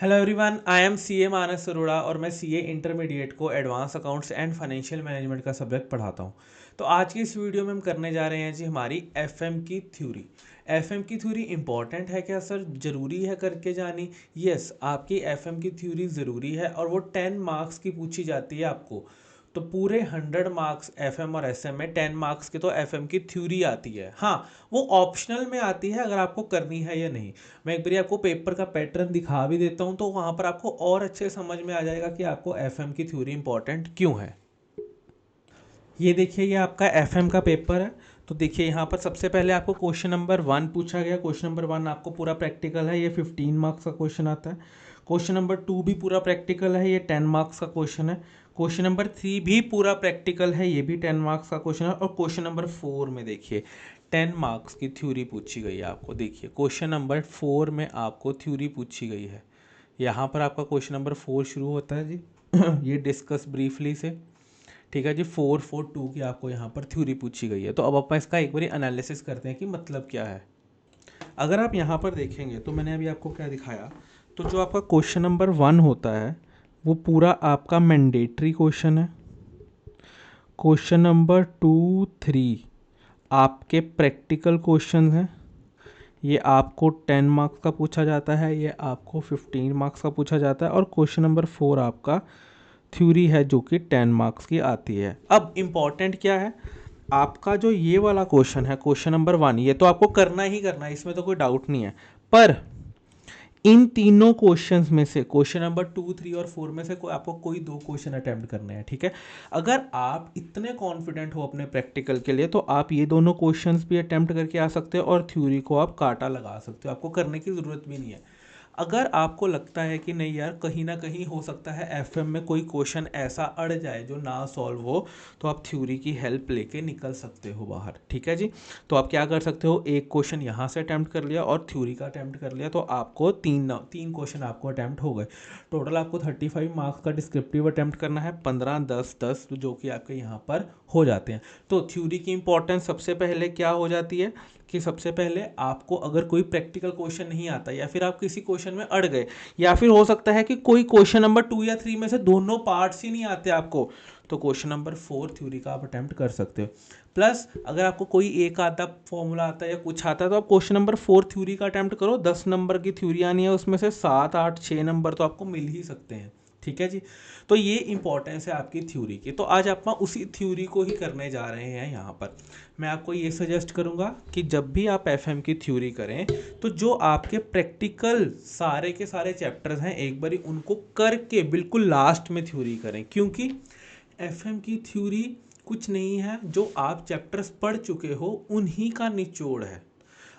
Hello everyone, I am CA Manas Arora और मैं CA intermediate को advance accounts and financial management का सब्जेक्ट पढ़ाता हूँ। तो आज की इस वीडियो में हम करने जा रहे हैं जी हमारी एफएम की थ्योरी। एफएम की थ्योरी इंपॉर्टेंट है क्या सर? ज़रूरी है करके जानी? यस, आपकी एफएम की थ्योरी ज़रूरी है और वो 10 मार्क्स की पूछी जाती है आपको। तो पूरे 100 मार्क्स एफएम और एसएम में 10 मार्क्स की तो एफएम की थ्योरी आती है। हाँ, वो ऑप्शनल में आती है अगर आपको करनी है या नहीं। मैं एक बार आपको पेपर का पैटर्न दिखा भी देता हूँ तो वहाँ पर आपको और अच्छे समझ में आ जाएगा कि आपको एफएम की थ्योरी इंपॉर्टेंट क्यों है। ये देखिए, ये आपका एफएम का पेपर है। तो देखिए यहाँ पर सबसे पहले आपको क्वेश्चन नंबर 1 पूछा गया। क्वेश्चन नंबर 1 आपको पूरा प्रैक्टिकल है, ये 15 मार्क्स का क्वेश्चन आता है। क्वेश्चन नंबर 2 भी पूरा प्रैक्टिकल है, ये 10 मार्क्स का क्वेश्चन है। क्वेश्चन नंबर 3 भी पूरा प्रैक्टिकल है, ये भी 10 मार्क्स का क्वेश्चन है। और क्वेश्चन नंबर 4 में देखिए 10 मार्क्स की थ्योरी पूछी गई है आपको। देखिए क्वेश्चन नंबर 4 में आपको थ्योरी पूछी गई है। यहाँ पर आपका क्वेश्चन नंबर 4 शुरू होता है जी ये डिस्कस ब्रीफली से। ठीक है जी, 442 की आपको यहाँ पर थ्योरी पूछी गई है। तो अब अपन इसका एक बार एनालिसिस करते हैं कि मतलब क्या है। अगर आप यहाँ पर देखेंगे तो मैंने अभी आपको क्या दिखाया, तो जो आपका क्वेश्चन नंबर 1 होता है वो पूरा आपका मैंडेटरी क्वेश्चन है। क्वेश्चन नंबर 2 3 आपके प्रैक्टिकल क्वेश्चन हैं। ये आपको 10 मार्क्स का पूछा जाता है, ये आपको 15 मार्क्स का पूछा जाता है। और क्वेश्चन नंबर 4 आपका थ्योरी है जो कि 10 मार्क्स की आती है। अब इम्पॉर्टेंट क्या है, आपका जो ये वाला क्वेश्चन है क्वेश्चन नंबर 1, ये तो आपको करना ही करना है, इसमें तो कोई डाउट नहीं है। पर इन तीनों क्वेश्चंस में से क्वेश्चन नंबर 2 3 और 4 में से आपको कोई दो क्वेश्चन अटेम्प्ट करने हैं। ठीक है, अगर आप इतने कॉन्फिडेंट हो अपने प्रैक्टिकल के लिए तो आप ये दोनों क्वेश्चंस भी अटेम्प्ट करके आ सकते हो और थ्योरी को आप काटा लगा सकते हो, आपको करने की ज़रूरत भी नहीं है। अगर आपको लगता है कि नहीं यार, कहीं ना कहीं हो सकता है एफएम में कोई क्वेश्चन ऐसा अड़ जाए जो ना सॉल्व हो, तो आप थ्योरी की हेल्प लेके निकल सकते हो बाहर। ठीक है जी, तो आप क्या कर सकते हो, एक क्वेश्चन यहाँ से अटैम्प्ट कर लिया और थ्योरी का अटैम्प्ट कर लिया, तो आपको तीन तीन क्वेश्चन आपको अटैम्प्ट हो गए। टोटल आपको 35 मार्क्स का डिस्क्रिप्टिव अटैम्प्ट करना है, 15 10 10 जो कि आपके यहाँ पर हो जाते हैं। तो थ्योरी की इंपॉर्टेंस सबसे पहले क्या हो जाती है कि सबसे पहले आपको अगर कोई प्रैक्टिकल क्वेश्चन नहीं आता या फिर आप किसी क्वेश्चन में अड़ गए, या फिर हो सकता है कि कोई क्वेश्चन नंबर 2 या 3 में से दोनों पार्ट्स ही नहीं आते आपको, तो क्वेश्चन नंबर 4 थ्योरी का आप अटेम्प्ट कर सकते हो। प्लस अगर आपको कोई एक आधा फॉर्मूला आता है या कुछ आता है तो आप क्वेश्चन नंबर 4 थ्योरी का अटेम्प्ट करो। 10 नंबर की थ्योरी आनी है, उसमें से 7 8 6 नंबर तो आपको मिल ही सकते हैं। ठीक है जी, तो ये इंपॉर्टेंस है आपकी थ्योरी की। तो आज आप उसी थ्योरी को ही करने जा रहे हैं यहाँ पर। मैं आपको ये सजेस्ट करूँगा कि जब भी आप एफएम की थ्योरी करें तो जो आपके प्रैक्टिकल सारे के सारे चैप्टर्स हैं एक बारी उनको करके बिल्कुल लास्ट में थ्योरी करें, क्योंकि एफएम की थ्योरी कुछ नहीं है, जो आप चैप्टर्स पढ़ चुके हो उन्हीं का निचोड़ है।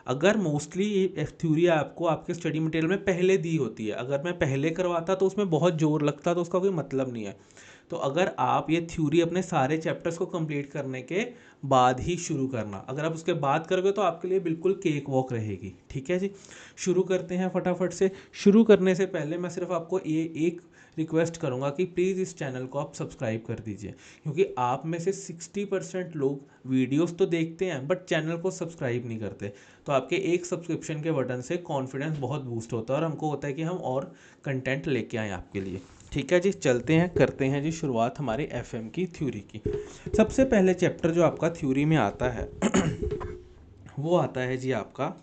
अगर मोस्टली ये थ्योरी आपको आपके स्टडी मटेरियल में पहले दी होती है, अगर मैं पहले करवाता तो उसमें बहुत जोर लगता, तो उसका कोई मतलब नहीं है। तो अगर आप ये थ्योरी अपने सारे चैप्टर्स को कंप्लीट करने के बाद ही शुरू करना, अगर आप उसके बाद करोगे तो आपके लिए बिल्कुल केक वॉक रहेगी। ठीक है जी, शुरू करते हैं फटाफट से। शुरू करने से पहले मैं सिर्फ आपको ये एक रिक्वेस्ट करूंगा कि प्लीज़ इस चैनल को आप सब्सक्राइब कर दीजिए, क्योंकि आप में से 60% लोग वीडियोस तो देखते हैं बट चैनल को सब्सक्राइब नहीं करते। तो आपके एक सब्सक्रिप्शन के बटन से कॉन्फिडेंस बहुत बूस्ट होता है और हमको होता है कि हम और कंटेंट लेके आएँ आपके लिए। ठीक है जी, चलते हैं करते हैं जी शुरुआत हमारी एफएम की थ्योरी की। सबसे पहले चैप्टर जो आपका थ्योरी में आता है वो आता है जी आपका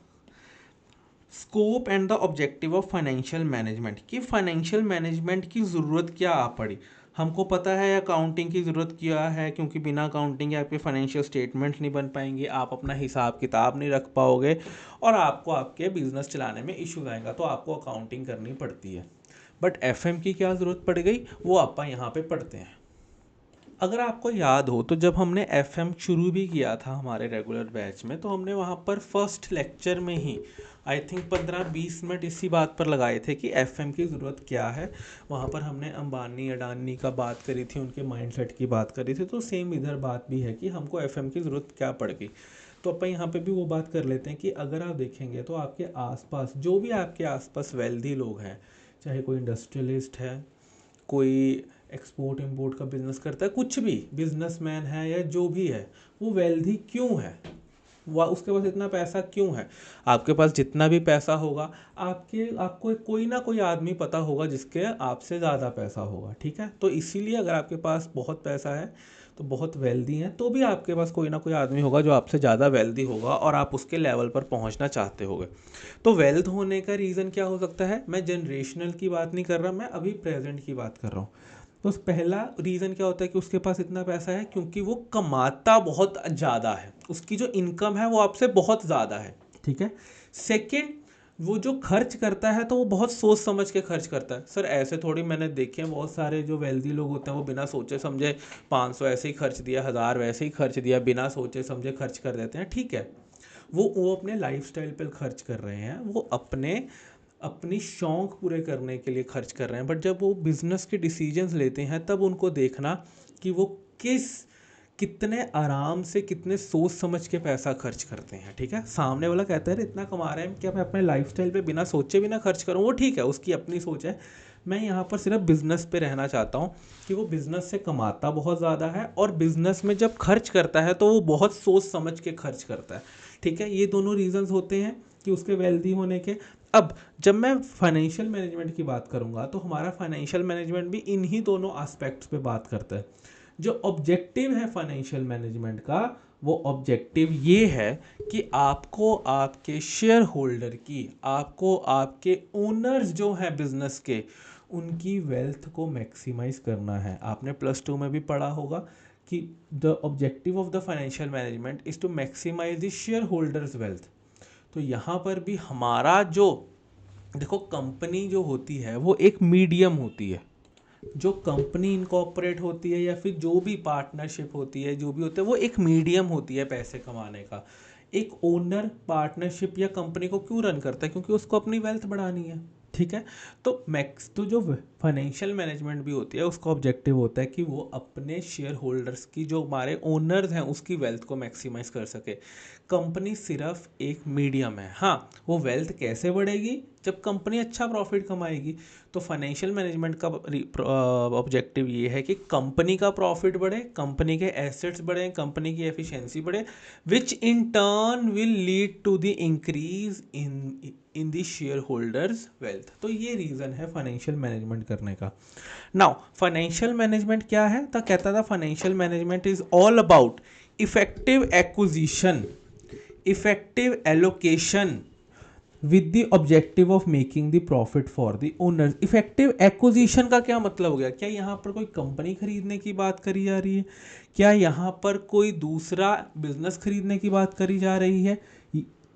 scope and the objective of financial management. कि फाइनेंशियल मैनेजमेंट की ज़रूरत क्या आ पड़ी। हमको पता है अकाउंटिंग की ज़रूरत क्या है, क्योंकि बिना अकाउंटिंग के आपके फाइनेंशियल स्टेटमेंट नहीं बन पाएंगे, आप अपना हिसाब किताब नहीं रख पाओगे और आपको आपके बिजनेस चलाने में इश्यूज आएगा, तो आपको अकाउंटिंग करनी पड़ती है। बट एफएम की क्या ज़रूरत पड़ गई, वो आप यहाँ पे पढ़ते हैं। अगर आपको याद हो तो जब हमने एफएम शुरू भी किया था हमारे रेगुलर बैच में, तो हमने वहाँ पर फर्स्ट लेक्चर में ही आई थिंक 15-20 मिनट इसी बात पर लगाए थे कि एफएम की ज़रूरत क्या है। वहाँ पर हमने अंबानी अडानी का बात करी थी, उनके माइंडसेट की बात करी थी। तो सेम इधर बात भी है कि हमको एफएम की ज़रूरत क्या पड़ गई। तो अपन यहाँ पे भी वो बात कर लेते हैं कि अगर आप देखेंगे तो आपके आसपास जो भी आपके आसपास वेल्दी लोग हैं, चाहे कोई इंडस्ट्रियलिस्ट है, कोई एक्सपोर्ट इंपोर्ट का बिजनेस करता है, कुछ भी बिजनेसमैन है या जो भी है, वो वेल्दी क्यों है? वह उसके पास इतना पैसा क्यों है? आपके पास जितना भी पैसा होगा, आपको कोई ना कोई आदमी पता होगा जिसके आपसे ज़्यादा पैसा होगा, ठीक है? तो इसीलिए अगर आपके पास बहुत पैसा है, तो बहुत वेल्दी हैं, तो भी आपके पास कोई ना कोई आदमी होगा जो आपसे ज़्यादा वेल्दी होगा और आप उसके लेवल पर पहुंचना चाहते होगे। तो वेल्थ होने का रीज़न क्या हो सकता है? मैं जनरेशनल की बात नहीं कर रहा, मैं अभी प्रेजेंट की बात कर रहा हूँ। तो पहला रीज़न क्या होता है कि उसके पास इतना पैसा है क्योंकि वो कमाता बहुत ज़्यादा है, उसकी जो इनकम है वो आपसे बहुत ज़्यादा है, ठीक है? सेकंड, वो जो खर्च करता है तो वो बहुत सोच समझ के खर्च करता है। सर ऐसे थोड़ी, मैंने देखे हैं बहुत सारे जो वेल्दी लोग होते हैं वो बिना सोचे समझे 500 ऐसे ही खर्च दिया, 1000 वैसे ही खर्च दिया, बिना सोचे समझे खर्च कर देते हैं, ठीक है? वो अपने लाइफस्टाइल पे खर्च कर रहे हैं, वो अपनी शौक पूरे करने के लिए खर्च कर रहे हैं। बट जब वो बिजनेस के डिसीजंस लेते हैं तब उनको देखना कि वो कितने आराम से, कितने सोच समझ के पैसा खर्च करते हैं, ठीक है? सामने वाला कहता है इतना कमा रहे हैं, क्या मैं अपने लाइफस्टाइल पे बिना सोचे बिना खर्च करूँ? वो ठीक है, उसकी अपनी सोच है। मैं यहाँ पर सिर्फ बिजनेस पे रहना चाहता हूँ कि वो बिजनेस से कमाता बहुत ज़्यादा है और बिजनेस में जब खर्च करता है तो वो बहुत सोच समझ के खर्च करता है, ठीक है? ये दोनों रीजंस होते हैं कि उसके वेल्दी होने के। अब जब मैं फाइनेंशियल मैनेजमेंट की बात करूंगा तो हमारा फाइनेंशियल मैनेजमेंट भी इन्हीं दोनों एस्पेक्ट्स पे बात करता है। जो ऑब्जेक्टिव है फाइनेंशियल मैनेजमेंट का, वो ऑब्जेक्टिव ये है कि आपको आपके शेयर होल्डर की, आपको आपके ओनर्स जो हैं बिजनेस के, उनकी वेल्थ को मैक्सिमाइज करना है। आपने +2 में भी पढ़ा होगा कि the objective of the financial management is to maximize the share holders wealth. तो यहाँ पर भी हमारा जो, देखो कंपनी जो होती है वो एक मीडियम होती है। जो कंपनी इनकॉर्पोरेट होती है या फिर जो भी पार्टनरशिप होती है, जो भी होता है, वो एक मीडियम होती है पैसे कमाने का। एक ओनर पार्टनरशिप या कंपनी को क्यों रन करता है? क्योंकि उसको अपनी वेल्थ बढ़ानी है, ठीक है? तो जो फाइनेंशियल मैनेजमेंट भी होती है उसका ऑब्जेक्टिव होता है कि वो अपने शेयर होल्डर्स की, जो हमारे ओनर्स हैं, उसकी वेल्थ को मैक्सिमाइज कर सके। कंपनी सिर्फ एक मीडियम है। हाँ, वो वेल्थ कैसे बढ़ेगी? जब कंपनी अच्छा प्रॉफिट कमाएगी। तो फाइनेंशियल मैनेजमेंट का ऑब्जेक्टिव ये है कि कंपनी का प्रॉफिट बढ़े, कंपनी के एसेट्स बढ़े, कंपनी की एफिशिएंसी बढ़े, which in turn will lead to the increase in the share holders wealth. तो ये रीज़न है फाइनेंशियल मैनेजमेंट करने का। नाउ फाइनेंशियल मैनेजमेंट क्या है? तो कहता था financial management is all about effective acquisition, effective allocation with the objective of making the profit for the owners. Effective acquisition का क्या मतलब हो गया? क्या यहाँ पर कोई कंपनी खरीदने की बात करी जा रही है? क्या यहाँ पर कोई दूसरा बिजनेस खरीदने की बात करी जा रही है?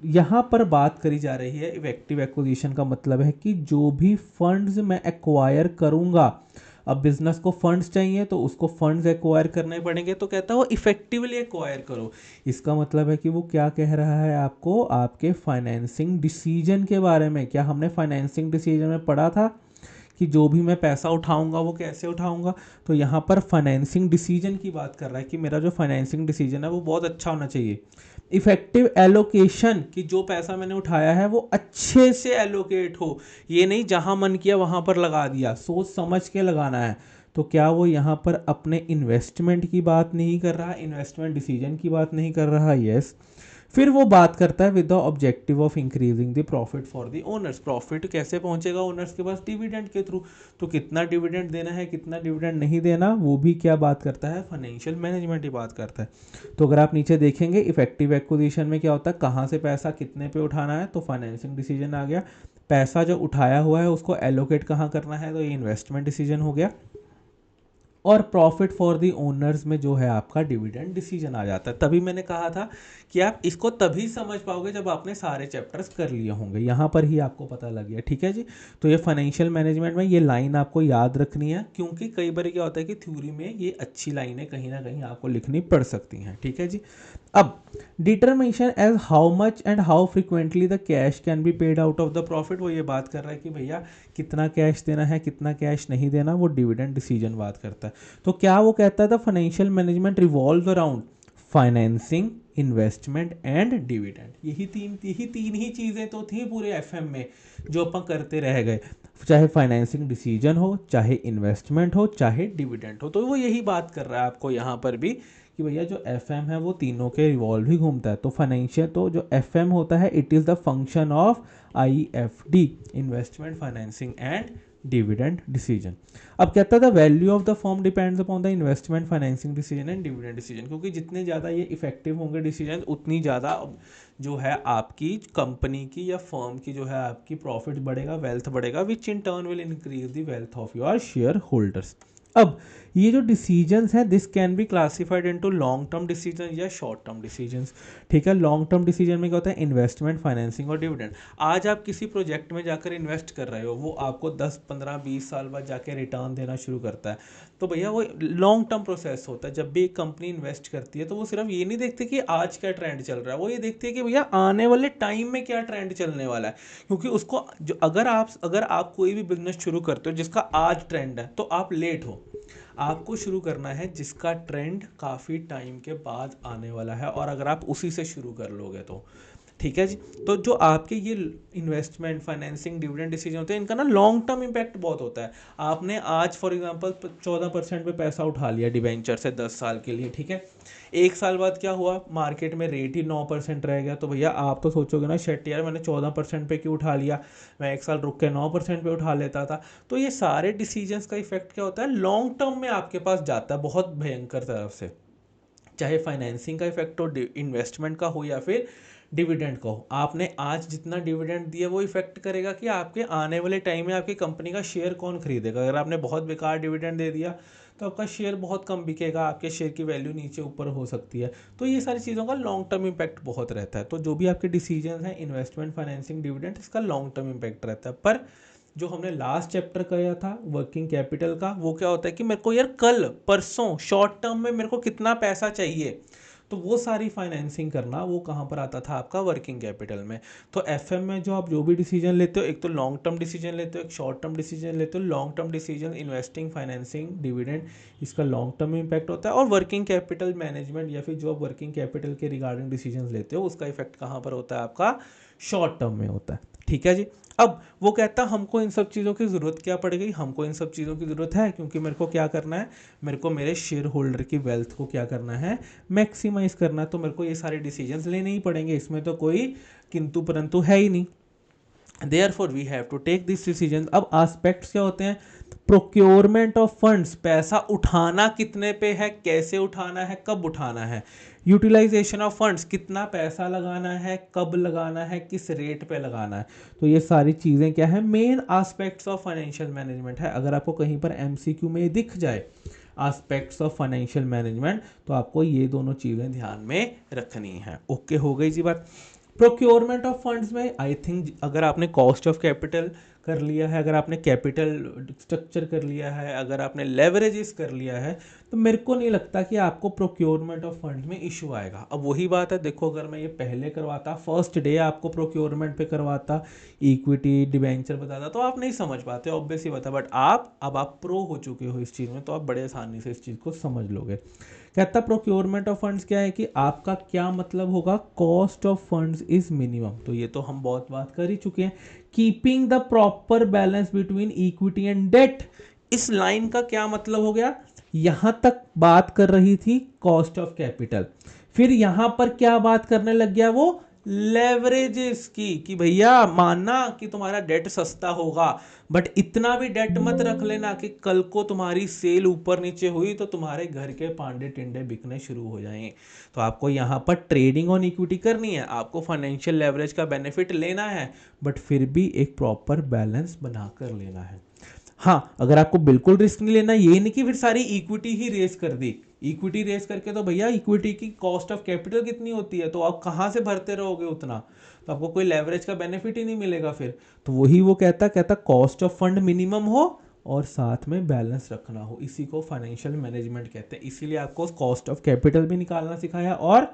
यहाँ पर बात करी जा रही है, इफेक्टिव एक्विजिशन का मतलब है कि जो भी फंड्स मैं एक्वायर करूँगा, अब बिजनेस को फंड्स चाहिए तो उसको फंड्स एक्वायर करने पड़ेंगे, तो कहता है वो इफेक्टिवली एक्वायर करो। इसका मतलब है कि वो क्या कह रहा है आपको, आपके फाइनेंसिंग डिसीजन के बारे में। क्या हमने फाइनेंसिंग डिसीजन में पढ़ा था कि जो भी मैं पैसा उठाऊंगा वो कैसे उठाऊंगा? तो यहाँ पर फाइनेंसिंग डिसीजन की बात कर रहा है कि मेरा जो फाइनेंसिंग डिसीजन है वो बहुत अच्छा होना चाहिए। इफेक्टिव एलोकेशन, कि जो पैसा मैंने उठाया है वो अच्छे से एलोकेट हो, ये नहीं जहां मन किया वहां पर लगा दिया, सोच समझ के लगाना है। तो क्या वो यहाँ पर अपने इन्वेस्टमेंट की बात नहीं कर रहा, इन्वेस्टमेंट डिसीजन की बात नहीं कर रहा? यस। फिर वो बात करता है with the objective of increasing the profit for the owners. Profit कैसे पहुंचेगा ओनर्स के पास? डिविडेंड के थ्रू। तो कितना डिविडेंड देना है, कितना डिविडेंड नहीं देना, वो भी क्या बात करता है? फाइनेंशियल मैनेजमेंट ही बात करता है। तो अगर आप नीचे देखेंगे इफेक्टिव एक्विजिशन में क्या होता है, कहाँ से पैसा कितने पे उठाना है, तो फाइनेंसिंग डिसीजन आ गया। पैसा जो उठाया हुआ है उसको एलोकेट कहाँ करना है, तो ये इन्वेस्टमेंट डिसीजन हो गया। और प्रॉफिट फॉर दी ओनर्स में जो है आपका डिविडेंड डिसीजन आ जाता है। तभी मैंने कहा था कि आप इसको तभी समझ पाओगे जब आपने सारे चैप्टर्स कर लिए होंगे, यहाँ पर ही आपको पता लग गया, ठीक है जी? तो ये फाइनेंशियल मैनेजमेंट में ये लाइन आपको याद रखनी है, क्योंकि कई बार क्या होता है कि थ्योरी में ये अच्छी लाइनें कहीं ना कहीं आपको लिखनी पड़ सकती हैं, ठीक है जी? अब determination as how much and how frequently the cash can be paid out of the profit, वो ये बात कर रहा है कि भैया कितना कैश देना है, कितना कैश नहीं देना, वो डिविडेंड डिसीजन बात करता है। तो क्या वो कहता था financial management revolve around financing, investment and dividend. यही तीन ही चीज़ें तो थी पूरे एफएम में जो अपन करते रह गए, चाहे फाइनेंसिंग डिसीजन हो, चाहे इन्वेस्टमेंट हो, चाहे डिविडेंड हो। तो वो यही बात कर रहा है आपको यहाँ पर भी कि भैया जो FM है वो तीनों के रिवॉल्व ही घूमता है। तो फाइनेंशियल, तो जो FM होता है it is the function of IFD, investment financing and dividend decision. अब कहता था value of the firm depends upon the investment financing decision and dividend decision, क्योंकि जितने ज़्यादा ये इफेक्टिव होंगे डिसीजन उतनी ज़्यादा जो है आपकी कंपनी की या फर्म की जो है आपकी प्रॉफिट बढ़ेगा, वेल्थ बढ़ेगा, which in turn will increase the wealth of your share holders. अब ये जो डिसीजंस है this can be classified into long term decision या शॉर्ट टर्म डिसीजंस। ठीक है, लॉन्ग टर्म डिसीजन में क्या होता है, इन्वेस्टमेंट फाइनेंसिंग और डिविडेंड। आज आप किसी प्रोजेक्ट में जाकर इन्वेस्ट कर रहे हो, वो आपको 10 15 20 साल बाद जाके रिटर्न देना शुरू करता है, तो भैया वो लॉन्ग टर्म प्रोसेस होता है। जब भी एक कंपनी इन्वेस्ट करती है तो वो सिर्फ ये नहीं देखती कि आज क्या ट्रेंड चल रहा है, वो ये देखती है कि भैया आने वाले टाइम में क्या ट्रेंड चलने वाला है। क्योंकि उसको जो अगर आप कोई भी बिजनेस शुरू करते हो जिसका आज ट्रेंड है तो आप लेट हो। आपको शुरू करना है जिसका ट्रेंड काफ़ी टाइम के बाद आने वाला है, और अगर आप उसी से शुरू कर लोगे तो ठीक है जी। तो जो आपके ये इन्वेस्टमेंट फाइनेंसिंग डिविडेंड डिसीजन होते हैं इनका ना लॉन्ग टर्म इम्पैक्ट बहुत होता है। आपने आज फॉर एग्जांपल 14% पे पैसा उठा लिया डिबेंचर से 10 साल के लिए, ठीक है। एक साल बाद क्या हुआ, मार्केट में रेट ही 9% रह गया, तो भैया आप तो सोचोगे ना शेट यार मैंने 14% पे क्यों उठा लिया, मैं एक साल रुक के 9% पे उठा लेता था। तो ये सारे डिसीजंस का इफेक्ट क्या होता है, लॉन्ग टर्म में आपके पास जाता है बहुत भयंकर तरफ से। चाहे फाइनेंसिंग का इफेक्ट हो, इन्वेस्टमेंट का हो, या फिर डिविडेंड का हो। आपने आज जितना डिविडेंड दिया वो इफेक्ट करेगा कि आपके आने वाले टाइम में आपकी कंपनी का शेयर कौन खरीदेगा। अगर आपने बहुत बेकार डिविडेंड दे दिया तो आपका शेयर बहुत कम बिकेगा, आपके शेयर की वैल्यू नीचे ऊपर हो सकती है। तो ये सारी चीज़ों का लॉन्ग टर्म इम्पैक्ट बहुत रहता है। तो जो भी आपके डिसीजन हैं इन्वेस्टमेंट फाइनेंसिंग डिविडेंड, इसका लॉन्ग टर्म इम्पैक्ट रहता है। पर जो हमने लास्ट चैप्टर किया था वर्किंग कैपिटल का, वो क्या होता है कि मेरे को यार कल परसों शॉर्ट टर्म में मेरे को कितना पैसा चाहिए, तो वो सारी फाइनेंसिंग करना वो कहाँ पर आता था, आपका वर्किंग कैपिटल में। तो एफएम में जो आप जो भी डिसीजन लेते हो, एक तो लॉन्ग टर्म डिसीजन लेते हो, एक शॉर्ट टर्म डिसीजन लेते हो। Long term decision investing financing dividend, इसका लॉन्ग टर्म इम्पैक्ट होता है। और वर्किंग कैपिटल मैनेजमेंट या फिर जो आप वर्किंग कैपिटल के रिगार्डिंग डिसीजन लेते हो उसका इफेक्ट कहाँ पर होता है, आपका शॉर्ट टर्म में होता है। ठीक है जी। अब वो कहता हमको इन सब चीज़ों की ज़रूरत क्या पड़ गई, हमको इन सब चीज़ों की ज़रूरत है क्योंकि मेरे को क्या करना है, मेरे को मेरे शेयर होल्डर की वेल्थ को क्या करना है, मैक्सिमाइज करना है। तो मेरे को ये सारे डिसीजंस लेने ही पड़ेंगे, इसमें तो कोई किंतु परंतु है ही नहीं। Therefore we have to take this decision. अब एस्पेक्ट्स क्या होते हैं, प्रोक्योरमेंट ऑफ फंड्स, पैसा उठाना कितने पे है, कैसे उठाना है, कब उठाना है। यूटिलाइजेशन ऑफ फंड्स, कितना पैसा लगाना है, कब लगाना है, किस रेट पे लगाना है। तो ये सारी चीज़ें क्या है, main aspects of financial management है। अगर आपको कहीं पर MCQ में दिख जाए एस्पेक्ट्स ऑफ फाइनेंशियल मैनेजमेंट, तो आपको ये दोनों चीज़ें ध्यान में रखनी है। ओके, हो गई जी बात। प्रोक्योरमेंट ऑफ फंड्स में आई थिंक अगर आपने कॉस्ट ऑफ कैपिटल कर लिया है, अगर आपने कैपिटल स्ट्रक्चर कर लिया है, अगर आपने लेवरेजेस कर लिया है, तो मेरे को नहीं लगता कि आपको प्रोक्योरमेंट ऑफ फंड में इशू आएगा। अब वही बात है, देखो अगर मैं ये पहले करवाता, फर्स्ट डे आपको प्रोक्योरमेंट पे करवाता, इक्विटी डिबेंचर बताता, तो आप नहीं समझ पाते, ऑब्वियस ही बता। बट अब आप प्रो हो चुके हो इस चीज़ में, तो आप बड़े आसानी से इस चीज़ को समझ लोगे। कहता प्रोक्योरमेंट ऑफ फंड्स क्या है कि आपका क्या मतलब होगा, cost of funds is minimum. तो ये तो हम बहुत बात कर ही चुके हैं। Keeping the proper balance between equity and debt, इस लाइन का क्या मतलब हो गया, यहां तक बात कर रही थी कॉस्ट ऑफ कैपिटल, फिर यहां पर क्या बात करने लग गया, वो लेवरेजेस की, कि भैया मानना कि तुम्हारा डेट सस्ता होगा, बट इतना भी डेट मत रख लेना कि कल को तुम्हारी सेल ऊपर नीचे हुई तो तुम्हारे घर के पांडे टिंडे बिकने शुरू हो जाएं। तो आपको यहाँ पर ट्रेडिंग ऑन इक्विटी करनी है, आपको फाइनेंशियल लेवरेज का बेनिफिट लेना है, बट फिर भी एक प्रॉपर बैलेंस बनाकर लेना है। हाँ, अगर आपको बिल्कुल रिस्क नहीं लेना, ये नहीं कि फिर सारी इक्विटी ही रेस कर दी, इक्विटी रेस करके तो भैया इक्विटी की कॉस्ट ऑफ कैपिटल कितनी होती है, तो आप कहाँ से भरते रहोगे उतना, तो आपको कोई लेवरेज का बेनिफिट ही नहीं मिलेगा फिर। तो वही वो कहता कॉस्ट ऑफ फंड मिनिमम हो और साथ में बैलेंस रखना हो, इसी को फाइनेंशियल मैनेजमेंट कहते हैं। इसीलिए आपको कॉस्ट ऑफ कैपिटल भी निकालना सिखाया और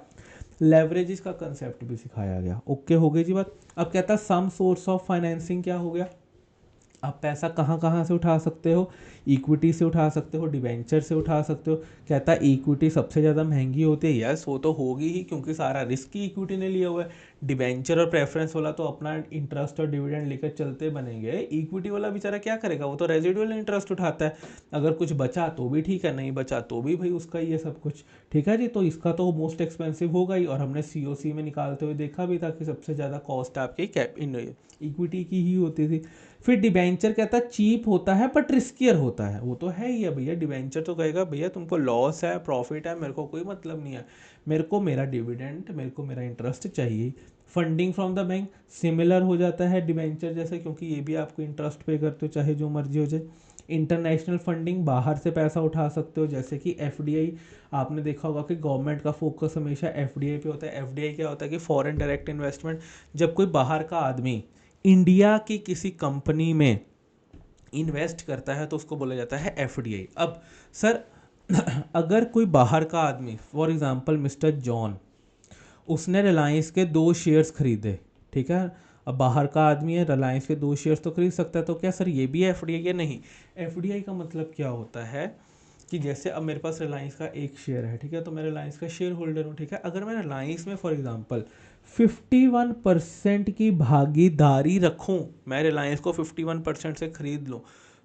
लेवरेजेस का कंसेप्ट भी सिखाया गया। ओके, हो गई जी बात। अब कहता सम सोर्स ऑफ फाइनेंसिंग क्या हो गया, आप पैसा कहाँ कहाँ से उठा सकते हो, इक्विटी से उठा सकते हो, डिबेंचर से उठा सकते हो। कहता है इक्विटी सबसे ज़्यादा महंगी होती है, यस वो तो होगी ही क्योंकि सारा रिस्क ही इक्विटी ने लिया हुआ है। डिबेंचर और प्रेफरेंस वाला तो अपना इंटरेस्ट और डिविडेंड लेकर चलते बनेंगे, इक्विटी वाला बेचारा क्या करेगा, वो तो रेजिडुअल इंटरेस्ट उठाता है। अगर कुछ बचा तो भी ठीक है, नहीं बचा तो भी भाई उसका ही है सब कुछ। ठीक है जी, तो इसका तो मोस्ट एक्सपेंसिव होगा ही, और हमने सीओसी में निकालते हुए देखा भी था कि सबसे ज़्यादा कॉस्ट आपकी कैप इक्विटी की ही होती थी। फिर डिबेंचर कहता है चीप होता है बट रिस्कियर होता है, वो तो है ही है भैया। डिबेंचर तो कहेगा भैया तुमको लॉस है प्रॉफिट है मेरे को कोई मतलब नहीं है, मेरे को मेरा डिविडेंड, मेरे को मेरा इंटरेस्ट चाहिए। Funding from the bank similar हो जाता है डिबेंचर जैसे, क्योंकि ये भी आपको इंटरेस्ट पे करते हो चाहे जो मर्जी हो जाए। इंटरनेशनल फंडिंग, बाहर से पैसा उठा सकते हो, जैसे कि एफडीआई। आपने देखा होगा कि गवर्नमेंट का फोकस हमेशा एफडीआई पे होता है। एफडीआई क्या होता है कि फॉरेन डायरेक्ट इन्वेस्टमेंट। जब कोई बाहर का आदमी इंडिया की किसी कंपनी में इन्वेस्ट करता है तो उसको बोला जाता है एफडीआई। अब सर अगर कोई बाहर का आदमी, फॉर एग्जांपल मिस्टर जॉन, उसने रिलायंस के 2 शेयर्स खरीदे, ठीक है। अब बाहर का आदमी है, रिलायंस के 2 शेयर्स तो खरीद सकता है, तो क्या सर ये भी एफडीआई है? नहीं। एफडीआई का मतलब क्या होता है कि जैसे अब मेरे पास रिलायंस का 1 शेयर है, ठीक है, तो मैं रिलायंस का शेयर होल्डर हूँ, ठीक है। अगर मैं रिलायंस में फॉर एग्जांपल 51% की भागीदारी रखूँ, मैं रिलायंस को 51% से खरीद लूँ,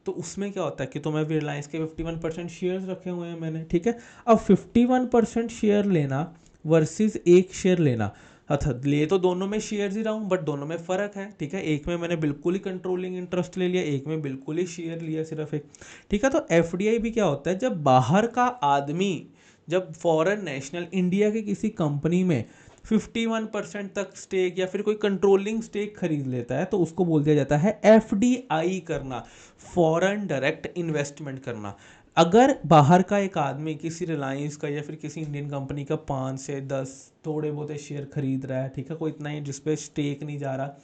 तो उसमें क्या होता है कि तो मैं रिलायंस के 51% शेयर्स रखे हुए हैं मैंने, ठीक है। अब 51% शेयर लेना वर्सेस 1 शेयर लेना, अर्थात ले तो दोनों में शेयर्स ही रहा हूँ बट दोनों में फ़र्क है, ठीक है। एक में मैंने बिल्कुल ही कंट्रोलिंग इंटरेस्ट ले लिया, एक में बिल्कुल ही शेयर लिया सिर्फ एक, ठीक है। तो एफडीआई भी क्या होता है, जब बाहर का आदमी, जब फॉरेन नेशनल इंडिया के किसी कंपनी में 51% तक स्टेक या फिर कोई कंट्रोलिंग स्टेक खरीद लेता है तो उसको बोल दिया जाता है एफडीआई करना, फॉरेन डायरेक्ट इन्वेस्टमेंट करना। अगर बाहर का एक आदमी किसी रिलायंस का या फिर किसी इंडियन कंपनी का 5 से 10 थोड़े बहुत शेयर खरीद रहा है, ठीक है, कोई इतना ही जिसपे स्टेक नहीं जा रहा,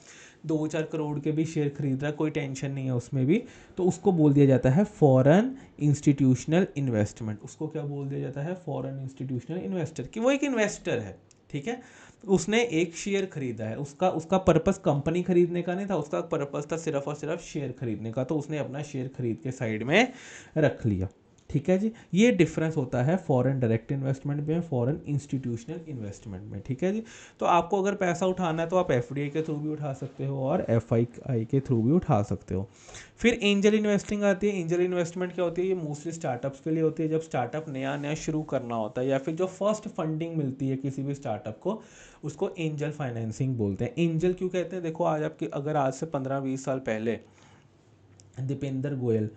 2-4 करोड़ के भी शेयर खरीद रहा है, कोई टेंशन नहीं है उसमें भी, तो उसको बोल दिया जाता है फॉरेन इंस्टीट्यूशनल इन्वेस्टमेंट। उसको क्या बोल दिया जाता है, फॉरेन इंस्टीट्यूशनल इन्वेस्टर, कि वो एक इन्वेस्टर है, ठीक है। उसने एक शेयर खरीदा है, उसका उसका पर्पस कंपनी खरीदने का नहीं था, उसका पर्पस था सिर्फ और सिर्फ शेयर खरीदने का, तो उसने अपना शेयर खरीद के साइड में रख लिया, ठीक है जी। ये डिफरेंस होता है फॉरेन डायरेक्ट इन्वेस्टमेंट में, फॉरेन इंस्टीट्यूशनल इन्वेस्टमेंट में, ठीक है जी। तो आपको अगर पैसा उठाना है तो आप एफडीआई के थ्रू भी उठा सकते हो और एफआईआई के थ्रू भी उठा सकते हो। फिर एंजल इन्वेस्टिंग आती है। एंजल इन्वेस्टमेंट क्या होती है, ये मोस्टली स्टार्टअप्स के लिए होती है। जब स्टार्टअप नया नया शुरू करना होता है या फिर जो फर्स्ट फंडिंग मिलती है किसी भी स्टार्टअप को, उसको एंजल फाइनेंसिंग बोलते हैं। एंजल क्यों कहते हैं, देखो आज आपकी, अगर आज से 15-20 साल पहले दीपेंद्र गोयल,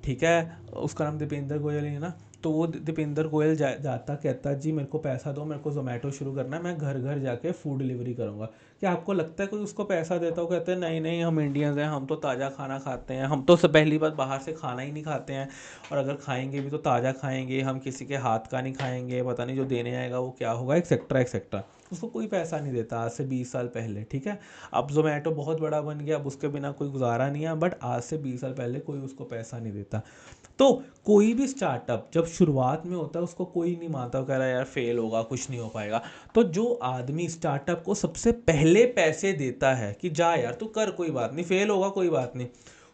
ठीक है, उसका नाम दीपेंद्र गोयल ही है ना, तो वो दीपेंद्र गोयल जाता कहता जी मेरे को पैसा दो, मेरे को जोमेटो शुरू करना है, मैं घर घर जाके फूड डिलीवरी करूँगा। क्या आपको लगता है कोई उसको पैसा देता हो? कहते हैं नहीं नहीं, हम इंडियंस हैं, हम तो ताज़ा खाना खाते हैं, हम तो सब पहली बात बाहर से खाना ही नहीं खाते हैं, और अगर खाएंगे भी तो ताज़ा खाएंगे, हम किसी के हाथ का नहीं खाएंगे, पता नहीं जो देने आएगा वो क्या होगा, एक्सेट्रा एक्सेट्रा। उसको कोई पैसा नहीं देता आज से 20 साल पहले, ठीक है। अब जोमेटो बहुत बड़ा बन गया, अब उसके बिना कोई गुजारा नहीं है, बट आज से 20 साल पहले कोई उसको पैसा नहीं देता। तो कोई भी स्टार्टअप जब शुरुआत में होता है उसको कोई नहीं मानता, कह रहा है यार फेल होगा, कुछ नहीं हो पाएगा। तो जो आदमी स्टार्टअप को सबसे पहले पैसे देता है कि जा यार तू कर, कोई बात नहीं, फेल होगा कोई बात नहीं,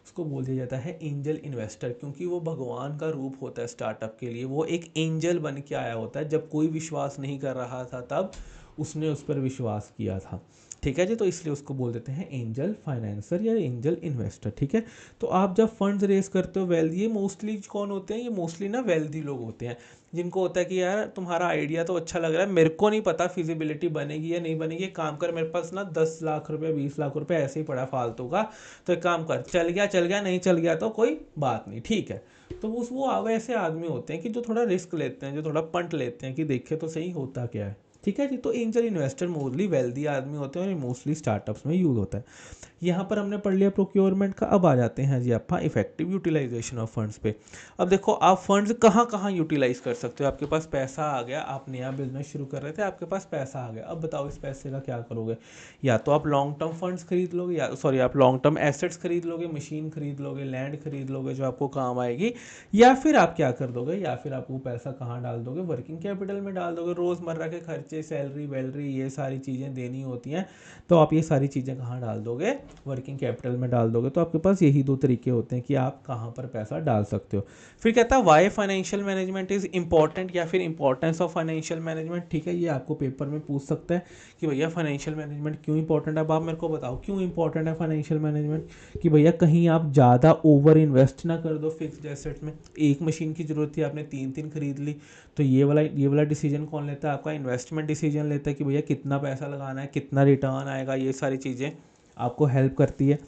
उसको बोल दिया जाता है एंजल इन्वेस्टर, क्योंकि वो भगवान का रूप होता है स्टार्टअप के लिए। वो एक एंजल बन के आया होता है, जब कोई विश्वास नहीं कर रहा था तब उसने उस पर विश्वास किया था, ठीक है जी। तो इसलिए उसको बोल देते हैं एंजल फाइनेंसर या एंजल इन्वेस्टर, ठीक है। तो आप जब फंड्स रेस करते हो वेल्दी, ये मोस्टली कौन होते हैं, ये मोस्टली ना वेल्दी लोग होते हैं, जिनको होता है कि यार तुम्हारा आइडिया तो अच्छा लग रहा है, मेरे को नहीं पता फिजिबिलिटी बनेगी या नहीं बनेगी, एक काम कर, मेरे पास ना 10 लाख रुपये 20 लाख रुपये ऐसे ही पड़ा फालतू का, तो एक काम कर, चल गया नहीं चल गया तो कोई बात नहीं, ठीक है। तो वो ऐसे आदमी होते हैं कि जो थोड़ा रिस्क लेते हैं, जो थोड़ा पंट लेते हैं कि देखे तो सही होता क्या है, ठीक है जी। तो एंजल इन्वेस्टर मोस्टली वेल्दी आदमी होते हैं और ये मोस्टली स्टार्टअप्स में यूज होता है। यहाँ पर हमने पढ़ लिया प्रोक्योरमेंट का, अब आ जाते हैं जी आप इफेक्टिव यूटिलाइजेशन ऑफ फंड्स पे। अब देखो आप फंड्स कहाँ कहाँ यूटिलाइज कर सकते हो। आपके पास पैसा आ गया, आप नया बिजनेस शुरू कर रहे थे, आपके पास पैसा आ गया, अब बताओ इस पैसे का क्या करोगे। या तो आप लॉन्ग टर्म फंड्स खरीद लोगे, या सॉरी आप लॉन्ग टर्म एसेट्स खरीद लोगे, मशीन खरीद लोगे, लैंड खरीद लोगे जो आपको काम आएगी, या फिर आप क्या कर दोगे, या फिर आप वो पैसा कहाँ डाल दोगे, वर्किंग कैपिटल में डाल दोगे, रोज़मर्रा के खर्चे खर्चे, सैलरी वैलरी, ये सारी चीज़ें देनी होती हैं, तो आप ये सारी चीज़ें कहाँ डाल दोगे, वर्किंग कैपिटल में डाल दोगे। तो आपके पास यही दो तरीके होते हैं कि आप कहाँ पर पैसा डाल सकते हो। फिर कहता है why financial management is important, या फिर इंपॉर्टेंस ऑफ फाइनेंशियल मैनेजमेंट। ठीक है, ये आपको पेपर में पूछ सकता है कि भैया फाइनेंशियल मैनेजमेंट क्यों इंपॉर्टेंट है। अब आप मेरे को बताओ क्यों इंपॉर्टेंट है फाइनेंशियल मैनेजमेंट, कि भैया कहीं आप ज़्यादा ओवर इन्वेस्ट ना कर दो फिक्स्ड एसेट में। एक मशीन की ज़रूरत थी, आपने तीन तीन खरीद ली, तो ये वाला डिसीजन कौन लेता है, आपका इन्वेस्टमेंट डिसीजन लेता है कि भैया कितना पैसा लगाना है, कितना रिटर्न आएगा, ये सारी चीज़ें आपको हेल्प करती है।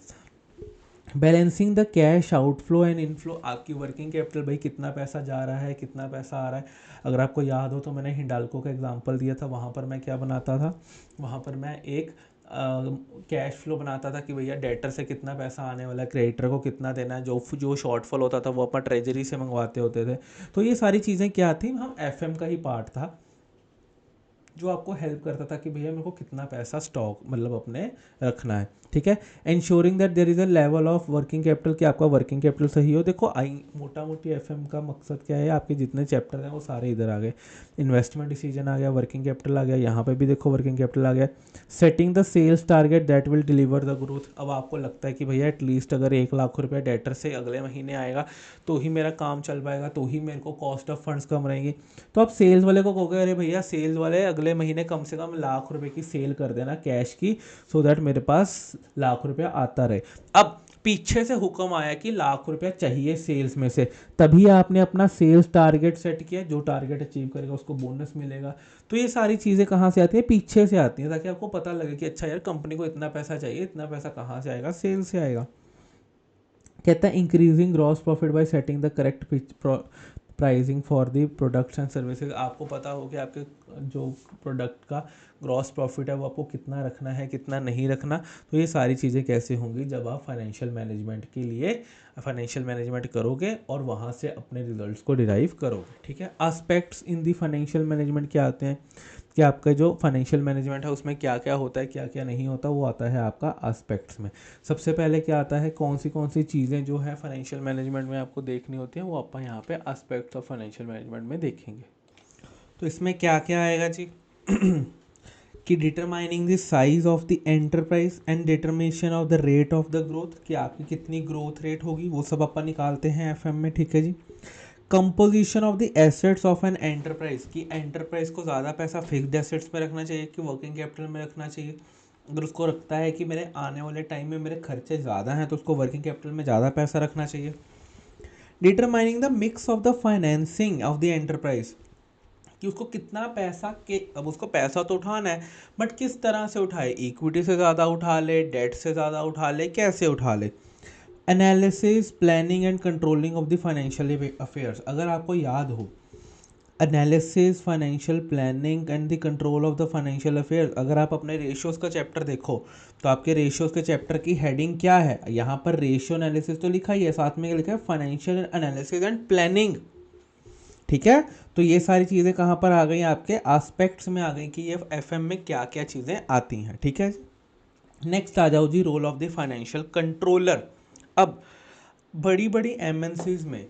Balancing the cash outflow and inflow, आपकी वर्किंग कैपिटल भाई कितना पैसा जा रहा है, कितना पैसा आ रहा है। अगर आपको याद हो तो मैंने हिंडाल्को का एग्जांपल दिया था, वहाँ पर मैं क्या बनाता था, वहाँ पर मैं एक कैश फ्लो बनाता था कि भैया डेटर से कितना पैसा आने वाला है, क्रेडिटर को कितना देना है, जो जो शॉर्टफॉल होता था वो अपना ट्रेजरी से मंगवाते होते थे। तो ये सारी चीज़ें क्या थी, हम एफएम का ही पार्ट था जो आपको हेल्प करता था कि भैया मेरे को कितना पैसा स्टॉक मतलब अपने रखना है। ठीक है, ensuring that there is a level of working capital, कि आपका वर्किंग कैपिटल सही हो। देखो आई मोटा मोटी एफएम का मकसद क्या है, आपके जितने चैप्टर हैं वो सारे इधर आ गए। इन्वेस्टमेंट डिसीजन आ गया, वर्किंग कैपिटल आ गया, यहाँ पे भी देखो वर्किंग कैपिटल आ गया। Setting the sales target that will deliver the growth. अब आपको लगता है कि भैया एटलीस्ट अगर 1 लाख रुपया डेटर से अगले महीने आएगा तो ही मेरा काम चल पाएगा, तो ही मेरे को कॉस्ट ऑफ फंड्स कम रहेंगी। तो आप सेल्स वाले को कहोगे अरे भैया सेल्स वाले अगले महीने कम से कम 1 लाख रुपए की सेल कर देना कैश की, सो दैट मेरे पास 1 लाख रुपया आता रहे। अब पीछे से हुक्म आया कि 1 लाख रुपया चाहिए सेल्स में से, तभी आपने अपना सेल्स टारगेट सेट किया, जो टारगेट अचीव करेगा उसको बोनस मिलेगा। तो ये सारी चीज़ें कहाँ से आती है, पीछे से आती हैं, ताकि आपको पता लगे कि अच्छा यार कंपनी को इतना पैसा चाहिए, इतना पैसा कहाँ से आएगा, सेल से आएगा। कहता है increasing gross profit by setting the correct pricing for the products and services. आपको पता हो कि आपके जो प्रोडक्ट का ग्रॉस प्रॉफिट है वो आपको कितना रखना है, कितना नहीं रखना। तो ये सारी चीज़ें कैसे होंगी, जब आप फाइनेंशियल मैनेजमेंट के लिए फाइनेंशियल मैनेजमेंट करोगे और वहाँ से अपने रिजल्ट्स को डिराइव करोगे। ठीक है, aspects in the financial management क्या आते हैं, कि आपका जो फाइनेंशियल मैनेजमेंट है उसमें क्या क्या होता है, क्या क्या नहीं होता, वो आता है आपका एस्पेक्ट्स में। सबसे पहले क्या आता है, कौन सी चीज़ें जो है फाइनेंशियल मैनेजमेंट में आपको देखनी होती हैं, वो आप यहाँ पे एस्पेक्ट्स ऑफ फाइनेंशियल मैनेजमेंट में देखेंगे। तो इसमें क्या क्या आएगा जी कि determining the size of the enterprise and determination of the rate of the growth, कि आपकी कितनी ग्रोथ रेट होगी, वो सब अपन निकालते हैं एफएम में। ठीक है जी। Composition of the assets of an enterprise, की एंटरप्राइज को ज़्यादा पैसा फिक्स्ड एसेट्स में रखना चाहिए कि वर्किंग कैपिटल में रखना चाहिए। अगर उसको रखता है कि मेरे आने वाले टाइम में मेरे खर्चे ज़्यादा हैं तो उसको वर्किंग कैपिटल में ज़्यादा पैसा रखना चाहिए। Determining the mix of the financing of the enterprise, कि उसको कितना पैसा के, अब उसको पैसा तो उठाना है बट किस तरह से उठाए, इक्विटी से ज़्यादा उठा ले, डेट से ज़्यादा उठा ले, कैसे उठा ले। Analysis planning and controlling of the financial affairs, अगर आपको याद हो analysis financial planning and the control of the financial affairs, अगर आप अपने रेशियोज का चैप्टर देखो तो आपके रेशियोज के चैप्टर की हेडिंग क्या है, यहाँ पर रेशियो एनालिसिस तो लिखा ही है, साथ में लिखा है फाइनेंशियल एनालिसिस एंड प्लानिंग। ठीक है, तो ये सारी चीज़ें कहाँ पर आ गई, आपके एस्पेक्ट्स में आ गई कि ये एफएम में क्या क्या चीज़ें आती हैं। ठीक है, नेक्स्ट आ जाओ जी, role of the financial controller. अब बड़ी बड़ी एमएनसीज में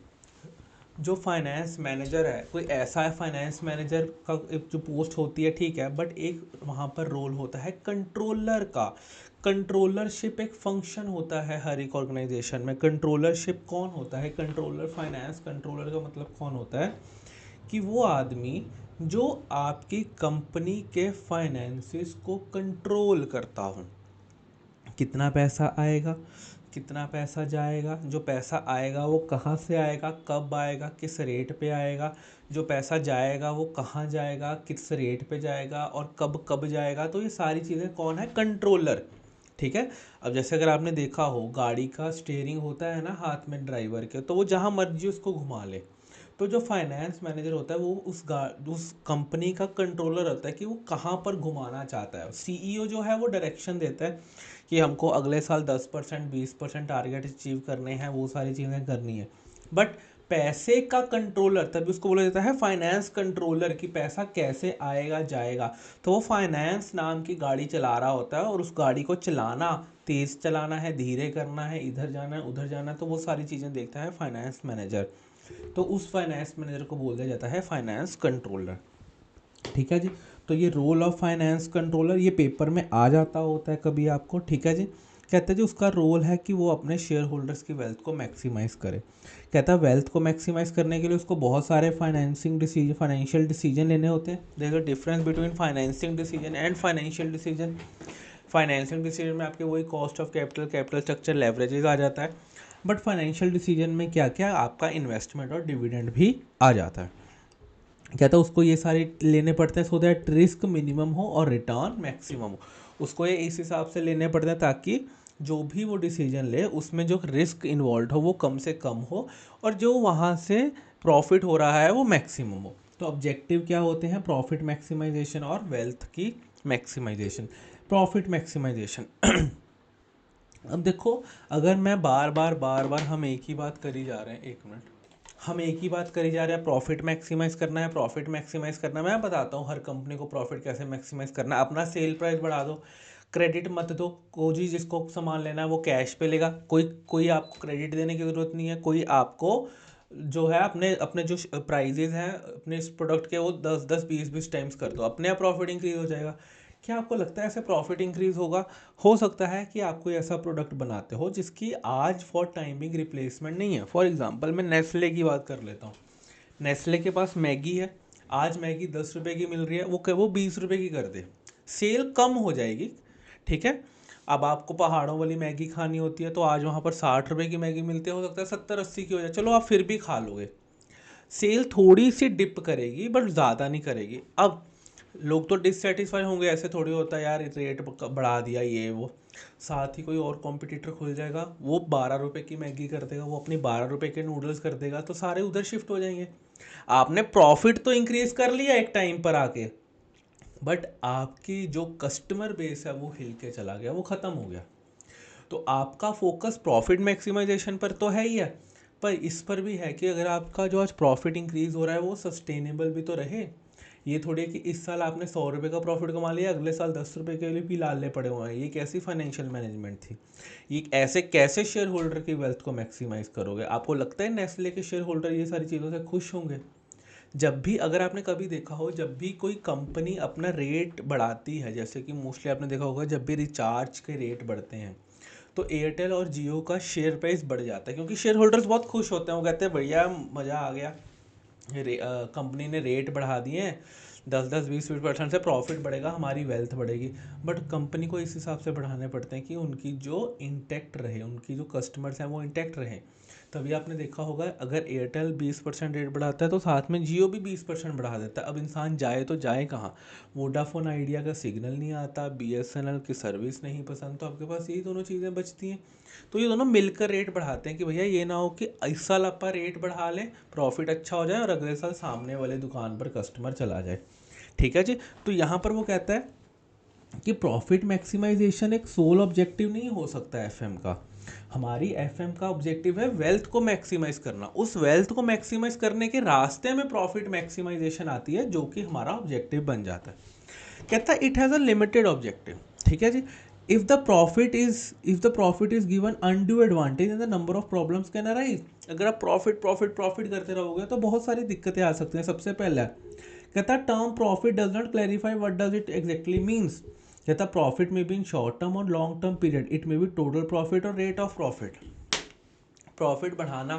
जो फाइनेंस मैनेजर है, कोई ऐसा है फाइनेंस मैनेजर का एक जो पोस्ट होती है, ठीक है, बट एक वहाँ पर रोल होता है कंट्रोलर का। कंट्रोलरशिप एक फंक्शन होता है हर एक ऑर्गेनाइजेशन में। कंट्रोलरशिप कौन होता है, कंट्रोलर, फाइनेंस कंट्रोलर का मतलब कौन होता है, कि वो आदमी जो आपकी कंपनी के फाइनेंसिस को कंट्रोल करता हो। कितना पैसा आएगा, कितना पैसा जाएगा, जो पैसा आएगा वो कहाँ से आएगा, कब आएगा, किस रेट पे आएगा, जो पैसा जाएगा वो कहाँ जाएगा, किस रेट पे जाएगा और कब कब जाएगा। तो ये सारी चीज़ें कौन है, कंट्रोलर। ठीक है, अब जैसे अगर आपने देखा हो गाड़ी का स्टीयरिंग होता है ना हाथ में ड्राइवर के, तो वो जहाँ मर्जी उसको घुमा ले। तो जो फाइनेंस मैनेजर होता है वो उस कंपनी का कंट्रोलर होता है कि वो कहाँ पर घुमाना चाहता है। सीईओ जो है वो डायरेक्शन देता है कि हमको अगले साल 10% 20% टारगेट अचीव करने हैं, वो सारी चीज़ें करनी है। बट पैसे का कंट्रोलर तभी उसको बोला जाता है फाइनेंस कंट्रोलर, कि पैसा कैसे आएगा जाएगा। तो वो फाइनेंस नाम की गाड़ी चला रहा होता है और उस गाड़ी को चलाना, तेज़ चलाना है, धीरे करना है, इधर जाना है, उधर जाना है, तो वो सारी चीज़ें देखता है फाइनेंस मैनेजर। तो उस फाइनेंस मैनेजर को बोल दिया जाता है फाइनेंस कंट्रोलर। ठीक है जी। तो ये रोल ऑफ फाइनेंस कंट्रोलर ये पेपर में आ जाता होता है कभी आपको, ठीक है जी। कहते हैं जी उसका रोल है कि वो अपने शेयर होल्डर्स की वेल्थ को मैक्सिमाइज़ करे। कहता है वेल्थ को मैक्सिमाइज़ करने के लिए उसको बहुत सारे फाइनेंशियल डिसीजन लेने होते हैं। There is a difference between financing decision and financial decision. Financial decision में आपके वही cost of capital, capital structure, leverages आ जाता है। बट फाइनेंशियल डिसीजन में क्या क्या आपका इन्वेस्टमेंट और डिविडेंड भी आ जाता है। कहता है उसको ये सारे लेने पड़ते हैं सो दैट रिस्क मिनिमम हो और रिटर्न मैक्सिमम हो। उसको ये इस हिसाब से लेने पड़ते हैं ताकि जो भी वो डिसीजन ले उसमें जो रिस्क इन्वॉल्व हो वो कम से कम हो और जो वहाँ से प्रॉफिट हो रहा है वो मैक्सिमम हो। तो ऑब्जेक्टिव क्या होते हैं? प्रॉफिट मैक्सिमाइजेशन और वेल्थ की मैक्सिमाइजेशन। प्रॉफिट मैक्सिमाइजेशन अब देखो, अगर मैं बार बार हम एक ही बात करी जा रहे हैं, एक मिनट, हम एक ही बात करी जा रहे हैं, प्रॉफिट मैक्सिमाइज करना है, प्रॉफिट मैक्सिमाइज करना है। मैं बताता हूँ हर कंपनी को प्रॉफिट कैसे मैक्सिमाइज करना है। अपना सेल प्राइस बढ़ा दो, क्रेडिट मत दो। कोई जी जिसको सामान लेना है वो कैश पे लेगा, कोई कोई आपको क्रेडिट देने की ज़रूरत नहीं है। कोई आपको जो है अपने अपने जो प्राइजेज हैं अपने इस प्रोडक्ट के वो 10-10 20-20 टाइम्स कर दो, अपने आप प्रॉफिट इंक्रीज हो जाएगा। क्या आपको लगता है ऐसे प्रॉफिट इंक्रीज होगा? हो सकता है कि आप कोई ऐसा प्रोडक्ट बनाते हो जिसकी आज फॉर टाइमिंग रिप्लेसमेंट नहीं है। फॉर एग्जांपल मैं नेस्ले की बात कर लेता हूँ। नेस्ले के पास मैगी है, आज मैगी 10 रुपये की मिल रही है, वो 20 रुपये की कर दे, सेल कम हो जाएगी, ठीक है। अब आपको पहाड़ों वाली मैगी खानी होती है तो आज वहाँ पर 60 रुपये की मैगी मिलती है, हो सकता है 70-80 की हो जाए, चलो आप फिर भी खा लोगे। सेल थोड़ी सी डिप करेगी बट ज़्यादा नहीं करेगी। अब लोग तो डिससेटिस्फाई होंगे, ऐसे थोड़ी होता है यार रेट बढ़ा दिया ये वो। साथ ही कोई और कॉम्पिटिटर खुल जाएगा, वो 12 रुपये की मैगी कर देगा, वो अपनी 12 रुपये के नूडल्स कर देगा, तो सारे उधर शिफ्ट हो जाएंगे। आपने प्रॉफिट तो इंक्रीज कर लिया एक टाइम पर आके, बट आपकी जो कस्टमर बेस है वो हिल के चला गया, वो ख़त्म हो गया। तो आपका फोकस प्रॉफिट मैक्सिमाइजेशन पर तो है ही है, पर इस पर भी है कि अगर आपका जो आज प्रॉफिट इंक्रीज हो रहा है वो सस्टेनेबल भी तो रहे। ये थोड़ी है कि इस साल आपने 100 रुपये का प्रॉफिट कमा लिया, अगले साल 10 रुपये के लिए भी लाले पड़े हुए हैं। ये कैसी फाइनेंशियल मैनेजमेंट थी? ये ऐसे कैसे शेयर होल्डर की वेल्थ को मैक्सिमाइज करोगे? आपको लगता है नेस्ले के शेयर होल्डर ये सारी चीज़ों से खुश होंगे? जब भी, अगर आपने कभी देखा हो, जब भी कोई कंपनी अपना रेट बढ़ाती है, जैसे कि मोस्टली आपने देखा होगा जब भी रिचार्ज के रेट बढ़ते हैं तो एयरटेल और जियो का शेयर प्राइस बढ़ जाता है, क्योंकि शेयर होल्डर्स बहुत खुश होते हैं। वो कहते हैं भैया मज़ा आ गया, कंपनी ने रेट बढ़ा दिए हैं, 10-10 20-20% से प्रॉफिट बढ़ेगा, हमारी वेल्थ बढ़ेगी। बट कंपनी को इस हिसाब से बढ़ाने पड़ते हैं कि उनकी जो इंटैक्ट रहे, उनकी जो कस्टमर्स हैं वो इंटैक्ट रहे। तभी आपने देखा होगा अगर एयरटेल 20% रेट बढ़ाता है तो साथ में जियो भी 20% बढ़ा देता है। अब इंसान जाए तो जाए कहाँ? वोडाफोन आइडिया का सिग्नल नहीं आता, BSNL की सर्विस नहीं पसंद, तो आपके पास यही दोनों चीज़ें बचती हैं। तो ये दोनों मिलकर रेट बढ़ाते हैं कि भैया ये ना हो कि इस साल आप रेट बढ़ा लें, प्रॉफिट अच्छा हो जाए और अगले साल सामने वाले दुकान पर कस्टमर चला जाए, ठीक है जी। तो यहाँ पर वो कहता है कि प्रॉफिट मैक्सिमाइजेशन एक सोल ऑब्जेक्टिव नहीं हो सकता एफएम का। हमारी एफएम का ऑब्जेक्टिव है वेल्थ को मैक्सिमाइज करना। उस वेल्थ को मैक्सिमाइज करने के रास्ते में प्रॉफिट मैक्सिमाइजेशन आती है, जो कि हमारा ऑब्जेक्टिव बन जाता है। कहता है it has a limited objective, ठीक है जी। If the profit is given undue advantage and the number of problems can arise. अगर आप प्रॉफिट प्रॉफिट प्रॉफिट करते रहोगे तो बहुत सारी दिक्कतें आ सकती हैं। सबसे पहला कहता term profit does not clarify what does it exactly means. कहता प्रॉफिट में बी इन शॉर्ट टर्म और long term period, it may be total profit और रेट ऑफ प्रॉफिट। प्रॉफिट बढ़ाना,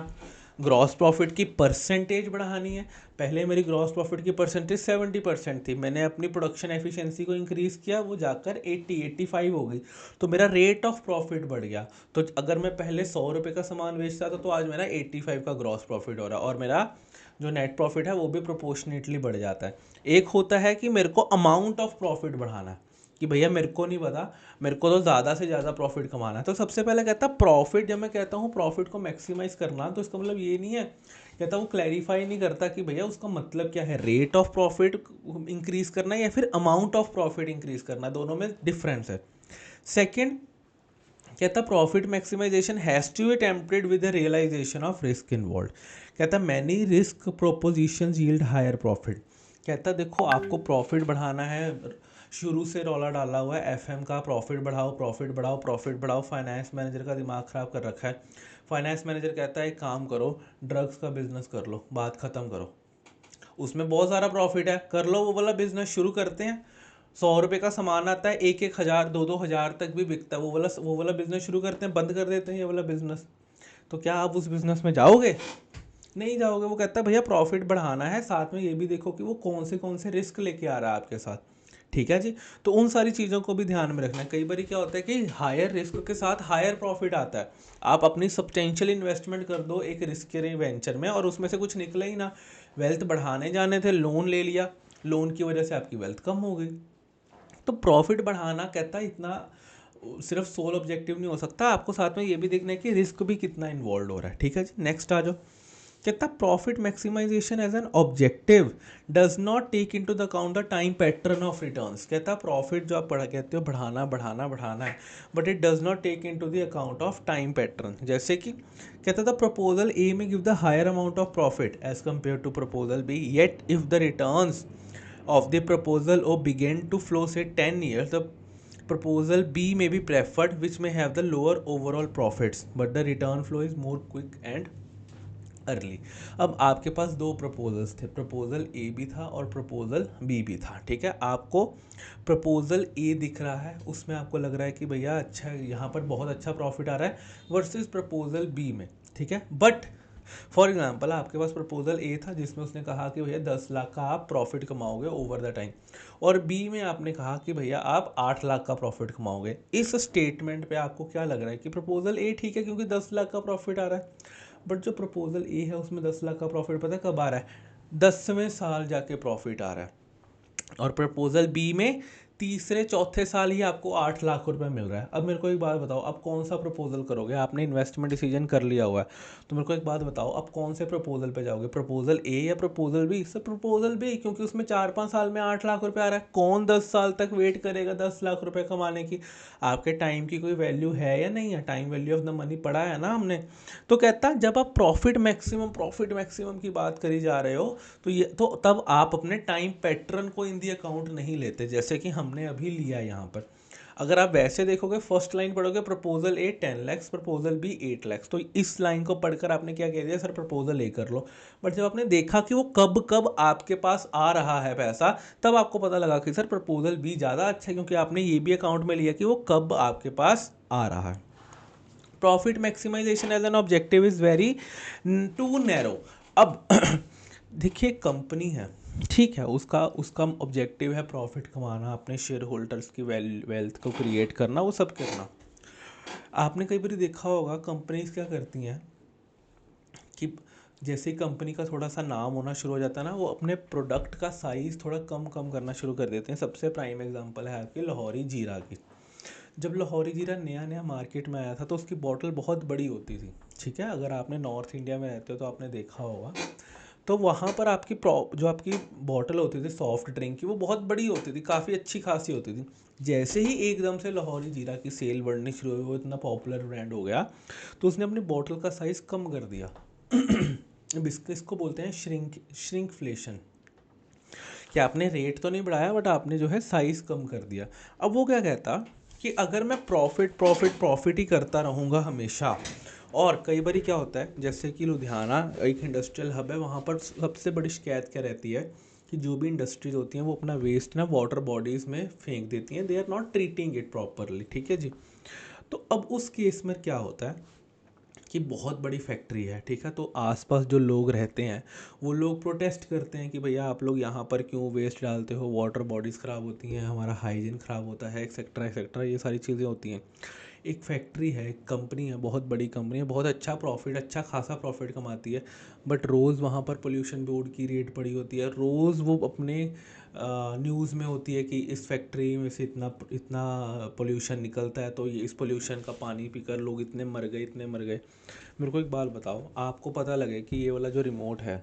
ग्रॉस प्रॉफिट की परसेंटेज बढ़ानी है। पहले मेरी ग्रॉस प्रॉफिट की परसेंटेज 70% थी, मैंने अपनी प्रोडक्शन एफिशिएंसी को इंक्रीज़ किया, वो जाकर 80-85 हो गई, तो मेरा रेट ऑफ प्रॉफिट बढ़ गया। तो अगर मैं पहले 100 रुपये का सामान बेचता था तो आज मेरा 85 का ग्रॉस प्रॉफिट हो रहा है, और मेरा जो नेट प्रॉफिट है वो भी प्रोपोर्शनेटली बढ़ जाता है। एक होता है कि मेरे को अमाउंट ऑफ प्रॉफिट बढ़ाना है, कि भैया मेरे को नहीं पता, मेरे को तो ज़्यादा से ज़्यादा प्रॉफिट कमाना है। तो सबसे पहले कहता प्रॉफिट, जब मैं कहता हूँ प्रॉफिट को मैक्सिमाइज करना, तो इसका मतलब ये नहीं है, कहता वो क्लैरिफाई नहीं करता कि भैया उसका मतलब क्या है, रेट ऑफ प्रॉफिट इंक्रीज करना या फिर अमाउंट ऑफ प्रॉफिट इंक्रीज करना, दोनों में डिफरेंस है। सेकेंड कहता profit maximisation has to be tempered with the realisation of risk involve. कहता many risk propositions yield higher profit. कहता देखो आपको प्रॉफिट बढ़ाना है, शुरू से रौला डाला हुआ है एफएम का, प्रॉफिट बढ़ाओ प्रॉफिट बढ़ाओ प्रॉफिट बढ़ाओ। फाइनेंस मैनेजर का दिमाग ख़राब कर रखा है। फाइनेंस मैनेजर कहता है एक काम करो, ड्रग्स का बिजनेस कर लो, बात ख़त्म करो। उसमें बहुत सारा प्रॉफिट है, कर लो वो वाला बिजनेस, शुरू करते हैं। 100 रुपये का सामान आता है, 1-1 हज़ार 2-2 हज़ार तक भी बिकता है, वो वाला बिजनेस शुरू करते हैं, बंद कर देते हैं ये वाला बिजनेस। तो क्या आप उस बिजनेस में जाओगे? नहीं जाओगे। वो कहता है भैया प्रॉफिट बढ़ाना है, साथ में ये भी देखो कि वो कौन से रिस्क लेके आ रहा है आपके साथ। ठीक है जी। तो उन सारी चीज़ों को भी ध्यान में रखना है। कई बार क्या होता है कि हायर रिस्क के साथ हायर प्रॉफिट आता है। आप अपनी सब्सटेंशियल इन्वेस्टमेंट कर दो एक रिस्क वेंचर में और उसमें से कुछ निकला ही ना, वेल्थ बढ़ाने जाने थे, लोन ले लिया, लोन की वजह से आपकी वेल्थ कम हो गई। तो प्रॉफिट बढ़ाना कहता है इतना सिर्फ सोल ऑब्जेक्टिव नहीं हो सकता, आपको साथ में ये भी देखना है कि रिस्क भी कितना इन्वॉल्व हो रहा है। ठीक है जी, नेक्स्ट आ जाओ। कहता profit maximization as an objective does not take into the account the time pattern of returns. कहता प्रॉफिट जो आप कहते हो बढ़ाना बढ़ाना बढ़ाना है, but it does not take into the account of time pattern. जैसे कि कहता था प्रपोजल ए में give the higher amount of profit as compare to proposal B, yet if the returns of the proposal O began to flow say 10 years, the proposal B may be preferred, which may have the lower overall profits but the return flow is more quick and early. अब आपके पास दो proposals थे, proposal ए भी था और proposal B भी था। ठीक है, आपको प्रपोजल ए दिख रहा है, उसमें आपको लग रहा है कि भैया अच्छा यहाँ पर बहुत अच्छा प्रॉफिट आ रहा है वर्सेस प्रपोजल बी में। ठीक है, बट फॉर एग्जाम्पल आपके पास प्रपोजल ए था जिसमें उसने कहा कि भैया 10 लाख का आप प्रॉफिट कमाओगे ओवर द टाइम, और बी में आपने कहा कि भैया आप 8 लाख का प्रॉफिट कमाओगे। इस स्टेटमेंट पे आपको क्या लग रहा है कि प्रपोजल ए ठीक है क्योंकि 10 लाख का प्रॉफिट आ रहा है, बट जो प्रपोजल ए है उसमें 10 लाख का प्रॉफिट पता है कब आ रहा है? 10वें साल जाके प्रॉफिट आ रहा है। और प्रपोजल बी में तीसरे चौथे साल ही आपको 8 लाख रुपए मिल रहा है। अब मेरे को एक बात बताओ, आप कौन सा प्रपोजल करोगे? आपने इन्वेस्टमेंट डिसीजन कर लिया हुआ है, तो मेरे को एक बात बताओ, आप कौन से प्रपोजल पे जाओगे, प्रपोजल ए या proposal B? Sir proposal B, क्योंकि उसमें 4-5 साल में 8 लाख रुपए आ रहा है। कौन 10 साल तक वेट करेगा 10 लाख रुपए कमाने की? आपके टाइम की कोई वैल्यू है या नहीं है? Time value of the money पढ़ा है ना हमने। तो कहता जब आप प्रॉफिट मैक्सिमम की बात करी जा रहे हो तो तब आप अपने टाइम पैटर्न को इन दी अकाउंट नहीं लेते, जैसे कि हमने अभी लिया यहाँ पर। अगर आप वैसे देखोगे, फर्स्ट लाइन पढ़ोगे प्रपोजल ए 10 लाख, प्रपोजल बी 8 लाख, तो इस लाइन को पढ़कर आपने क्या कह दिया, सर प्रपोजल ए कर लो। बट जब आपने देखा कि वो कब कब आपके पास आ रहा है पैसा, तब आपको पता लगा कि सर प्रपोजल बी ज़्यादा अच्छा है, क्योंकि आपने ये भी अकाउंट में लिया कि वो कब आपके पास आ रहा है। Profit maximization as an objective is very too narrow. अब देखिए कंपनी है, ठीक है, उसका उसका ऑब्जेक्टिव है प्रॉफिट कमाना, अपने शेयर होल्डर्स की वेल्थ को क्रिएट करना, वो सब करना। आपने कई बार देखा होगा कंपनीज क्या करती हैं कि जैसे ही कंपनी का थोड़ा सा नाम होना शुरू हो जाता है ना, वो अपने प्रोडक्ट का साइज़ थोड़ा कम कम करना शुरू कर देते हैं। सबसे प्राइम एग्जांपल है आपकी लाहौरी जीरा की। जब लाहौरी जीरा नया नया मार्केट में आया था तो उसकी बॉटल बहुत बड़ी होती थी। ठीक है, अगर आपने नॉर्थ इंडिया में रहते हो तो आपने देखा होगा, तो वहाँ पर आपकी जो आपकी बॉटल होती थी सॉफ्ट ड्रिंक की, वो बहुत बड़ी होती थी, काफ़ी अच्छी खासी होती थी। जैसे ही एकदम से लाहौरी जीरा की सेल बढ़नी शुरू हुई, वो इतना पॉपुलर ब्रांड हो गया, तो उसने अपनी बॉटल का साइज़ कम कर दिया। इसको बोलते हैं श्रिंकफ्लेशन, कि आपने रेट तो नहीं बढ़ाया बट आपने जो है साइज़ कम कर दिया। अब वो क्या कहता कि अगर मैं प्रॉफिट ही करता रहूँगा हमेशा, और कई बार क्या होता है जैसे कि लुधियाना एक इंडस्ट्रियल हब है, वहाँ पर सबसे बड़ी शिकायत क्या रहती है कि जो भी इंडस्ट्रीज होती हैं वो अपना वेस्ट ना वाटर बॉडीज़ में फेंक देती हैं, they are not treating it properly. ठीक है जी। तो अब उस केस में क्या होता है कि बहुत बड़ी फैक्ट्री है, ठीक है, तो आसपास जो लोग रहते हैं वो लोग प्रोटेस्ट करते हैं कि भैया आप लोग यहाँ पर क्यों वेस्ट डालते हो, वाटर बॉडीज़ ख़राब होती हैं, हमारा हाइजीन ख़राब होता है, एक्सेट्रा एक्सेट्रा, ये सारी चीज़ें होती हैं। एक फैक्ट्री है, एक कंपनी है, बहुत बड़ी कंपनी है, बहुत अच्छा खासा प्रॉफिट कमाती है, बट रोज़ वहाँ पर पोल्यूशन बोर्ड की रेड पड़ी होती है, रोज़ वो अपने न्यूज़ में होती है कि इस फैक्ट्री में से इतना इतना पोल्यूशन निकलता है, तो ये इस पोल्यूशन का पानी पीकर लोग इतने मर गए। मेरे को एक बात बताओ, आपको पता लगे कि ये वाला जो रिमोट है,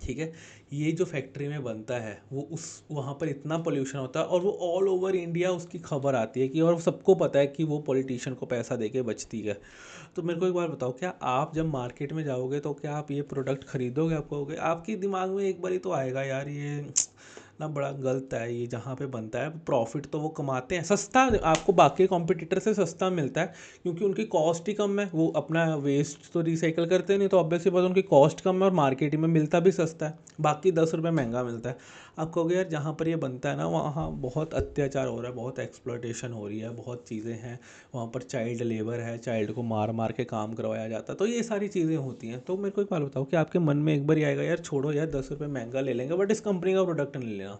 ठीक है, ये जो फैक्ट्री में बनता है वो उस वहाँ पर इतना पोल्यूशन होता है और वो ऑल ओवर इंडिया उसकी खबर आती है कि, और सबको पता है कि वो पॉलिटिशियन को पैसा दे के बचती है। तो मेरे को एक बात बताओ, क्या आप जब मार्केट में जाओगे तो क्या आप ये प्रोडक्ट खरीदोगे? आप कहोगे, आपके दिमाग में एक बार ही तो आएगा यार ये ना बड़ा गलत है ये। जहाँ पे बनता है प्रॉफिट तो वो कमाते हैं, सस्ता आपको बाकी कॉम्पिटिटर से सस्ता मिलता है क्योंकि उनकी कॉस्ट ही कम है। वो अपना वेस्ट तो रिसाइकल करते नहीं, तो ऑब्वियसली बात उनकी कॉस्ट कम है और मार्केट में मिलता भी सस्ता है, बाकी 10 रुपये महंगा मिलता है। आप कहोगे यार जहाँ पर ये बनता है ना वहाँ बहुत अत्याचार हो रहा है, बहुत एक्सप्लॉयटेशन हो रही है, बहुत चीज़ें हैं वहाँ पर, चाइल्ड लेबर है, चाइल्ड को मार मार के काम करवाया जाता है, तो ये सारी चीज़ें होती हैं। तो मेरे को एक बात बताओ कि आपके मन में एक बार ही आएगा यार छोड़ो यार 10 रुपये महंगा ले लेंगे बट इस कंपनी का प्रोडक्ट नहीं लेना।